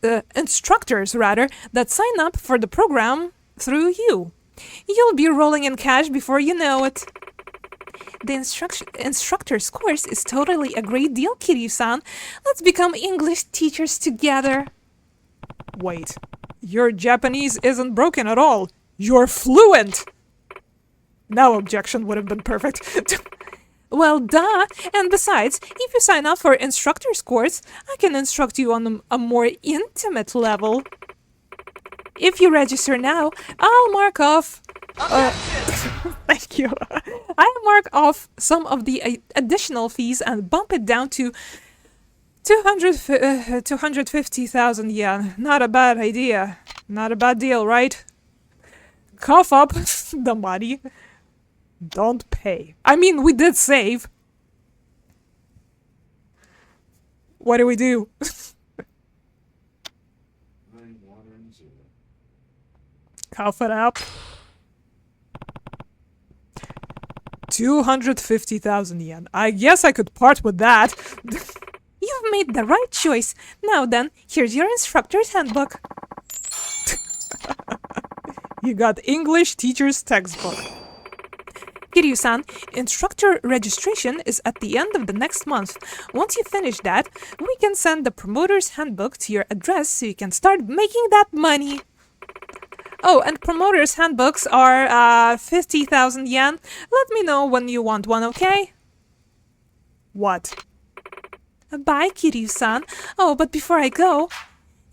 sign up for the program through you. You'll be rolling in cash before you know it. The instructor's course is totally a great deal, Kiryu-san. Let's become English teachers together. Wait, your Japanese isn't broken at all. You're fluent! No objection would have been perfect. Well, duh. And besides, if you sign up for instructor's course, I can instruct you on a more intimate level. If you register now, I'll mark off... Thank you. I'll mark off some of the additional fees and bump it down to 250,000 yen. Not a bad idea. Not a bad deal, right? Cough up the money. Don't pay. I mean, we did save. What do we do? Cough it up. 250,000 yen. I guess I could part with that. You've made the right choice. Now then, here's your instructor's handbook. You got English teacher's textbook. Kiryu-san, instructor registration is at the end of the next month. Once you finish that, we can send the promoter's handbook to your address so you can start making that money. Oh, and promoter's handbooks are 50,000 yen. Let me know when you want one, okay? What? Bye, Kiryu-san. Oh, but before I go,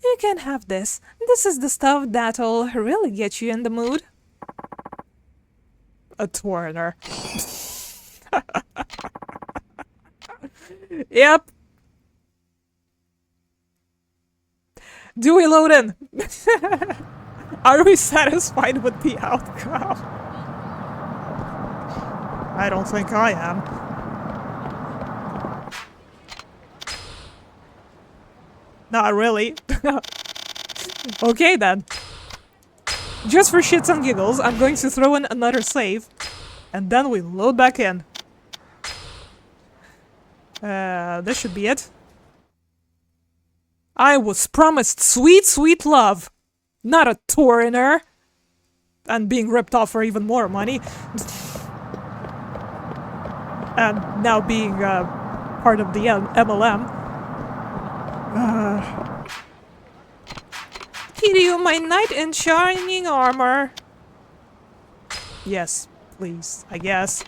you can have this. This is the stuff that'll really get you in the mood. A foreigner. Yep. Do we load in? Are we satisfied with the outcome? I don't think I am. Not really. Okay then. Just for shits and giggles, I'm going to throw in another save, and then we load back in. This should be it. I was promised sweet, sweet love, not a foreigner, and being ripped off for even more money. And now being part of the MLM. Kiryu, my knight in shining armor. Yes, please, I guess.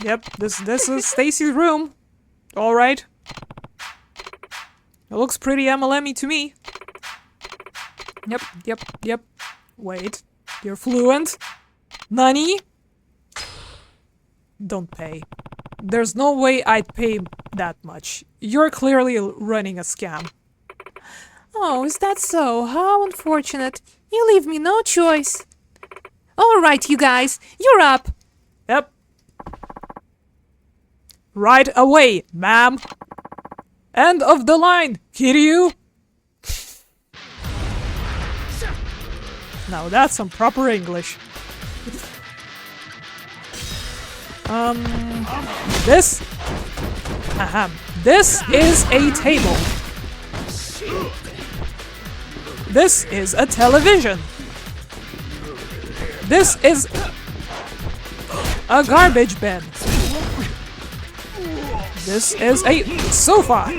Yep, this is Stacy's room. All right. It looks pretty MLM-y to me. Yep. Wait, you're fluent? Nani? Don't pay. There's no way I'd pay that much. You're clearly running a scam. Oh, is that so? How unfortunate. You leave me no choice. Alright, you guys, you're up. Yep. Right away, ma'am. End of the line, Kiryu. Now that's some proper English. This? Ahem. This is a table. This is a television. This is a garbage bin. This is a sofa.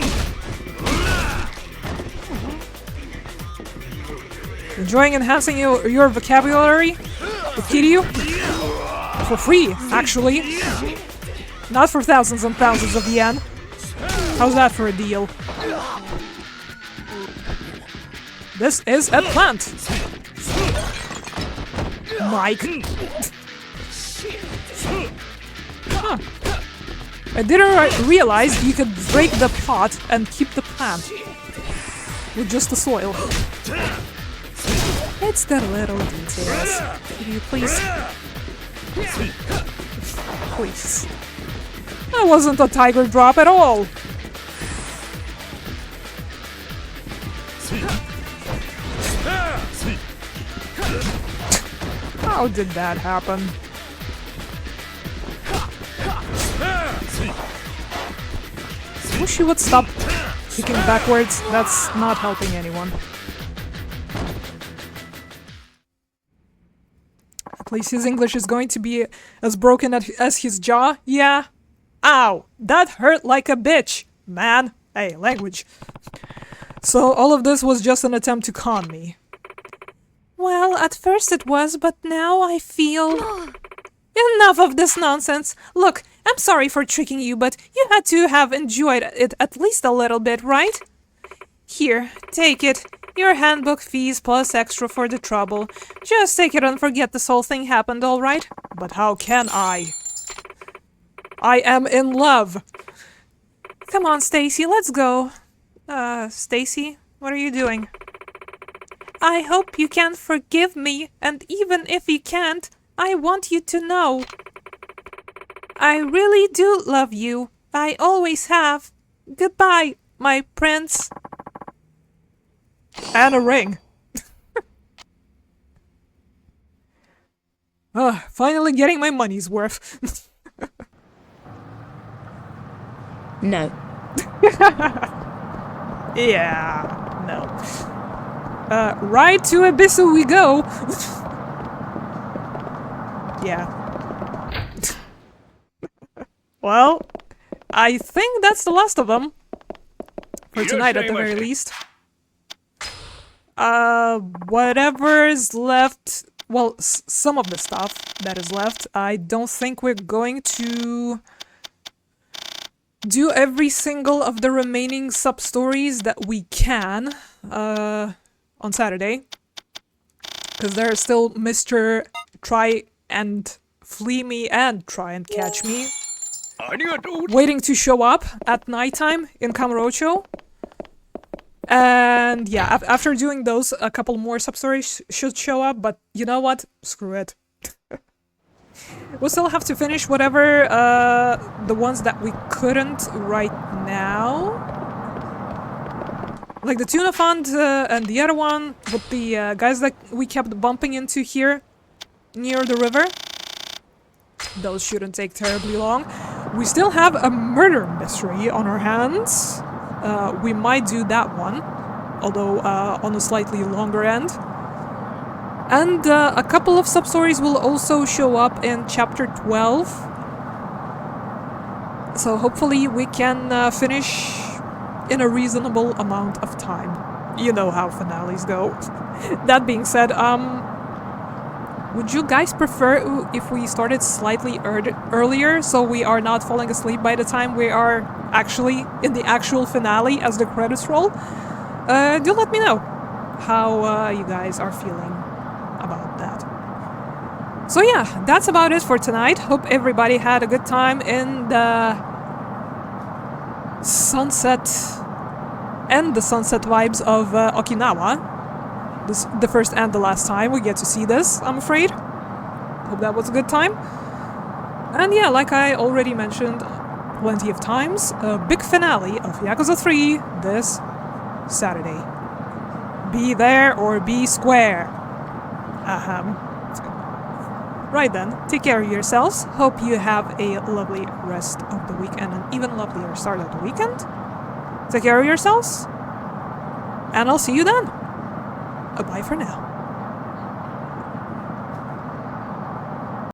Enjoying enhancing your vocabulary with Kiryu? For free, actually. Not for thousands and thousands of yen. How's that for a deal? This is a plant. Mike. Huh. I didn't realize you could break the pot and keep the plant with just the soil. It's the little details. Could you please? Please. That wasn't a tiger drop at all. How did that happen? Wish you would stop kicking backwards. That's not helping anyone. At least his English is going to be as broken as his jaw. Yeah. Ow! That hurt like a bitch, man. Hey, language. So all of this was just an attempt to con me. Well, at first it was, but now I feel... Enough of this nonsense. Look, I'm sorry for tricking you, but you had to have enjoyed it at least a little bit, right? Here, take it. Your handbook fees plus extra for the trouble. Just take it and forget this whole thing happened, alright? But how can I? I am in love. Come on, Stacy, let's go. Stacy, what are you doing? I hope you can forgive me, and even if you can't, I want you to know. I really do love you. I always have. Goodbye, my prince. And a ring. Finally getting my money's worth. No. Yeah, no. Right to Abysso we go. Yeah. Well, I think that's the last of them. For tonight, at the very least. Whatever's left... Well, some of the stuff that is left, I don't think we're going to do every single of the remaining sub-stories that we can on Saturday. Because there's still Mr. Try and Flee Me and Try and Catch Me waiting to show up at nighttime in Kamurocho. And yeah, after doing those, a couple more sub-stories should show up, but you know what? Screw it. We'll still have to finish whatever the ones that we couldn't right now. Like the Tuna Fund and the other one with the guys that we kept bumping into here near the river. Those shouldn't take terribly long. We still have a murder mystery on our hands. We might do that one, although on a slightly longer end. And a couple of sub-stories will also show up in Chapter 12. So hopefully we can finish in a reasonable amount of time. You know how finales go. That being said, would you guys prefer if we started slightly earlier so we are not falling asleep by the time we are actually in the actual finale as the credits roll? Do let me know. how you guys are feeling about that. So yeah, that's about it for tonight. Hope everybody had a good time in the sunset and the sunset vibes of Okinawa. This the first and the last time we get to see this, I'm afraid. Hope that was a good time. And yeah, like I already mentioned plenty of times, a big finale of Yakuza 3 this Saturday. Be there or be square. Right then, take care of yourselves. Hope you have a lovely rest of the week and an even lovelier start of the weekend. Take care of yourselves. And I'll see you then. Bye for now.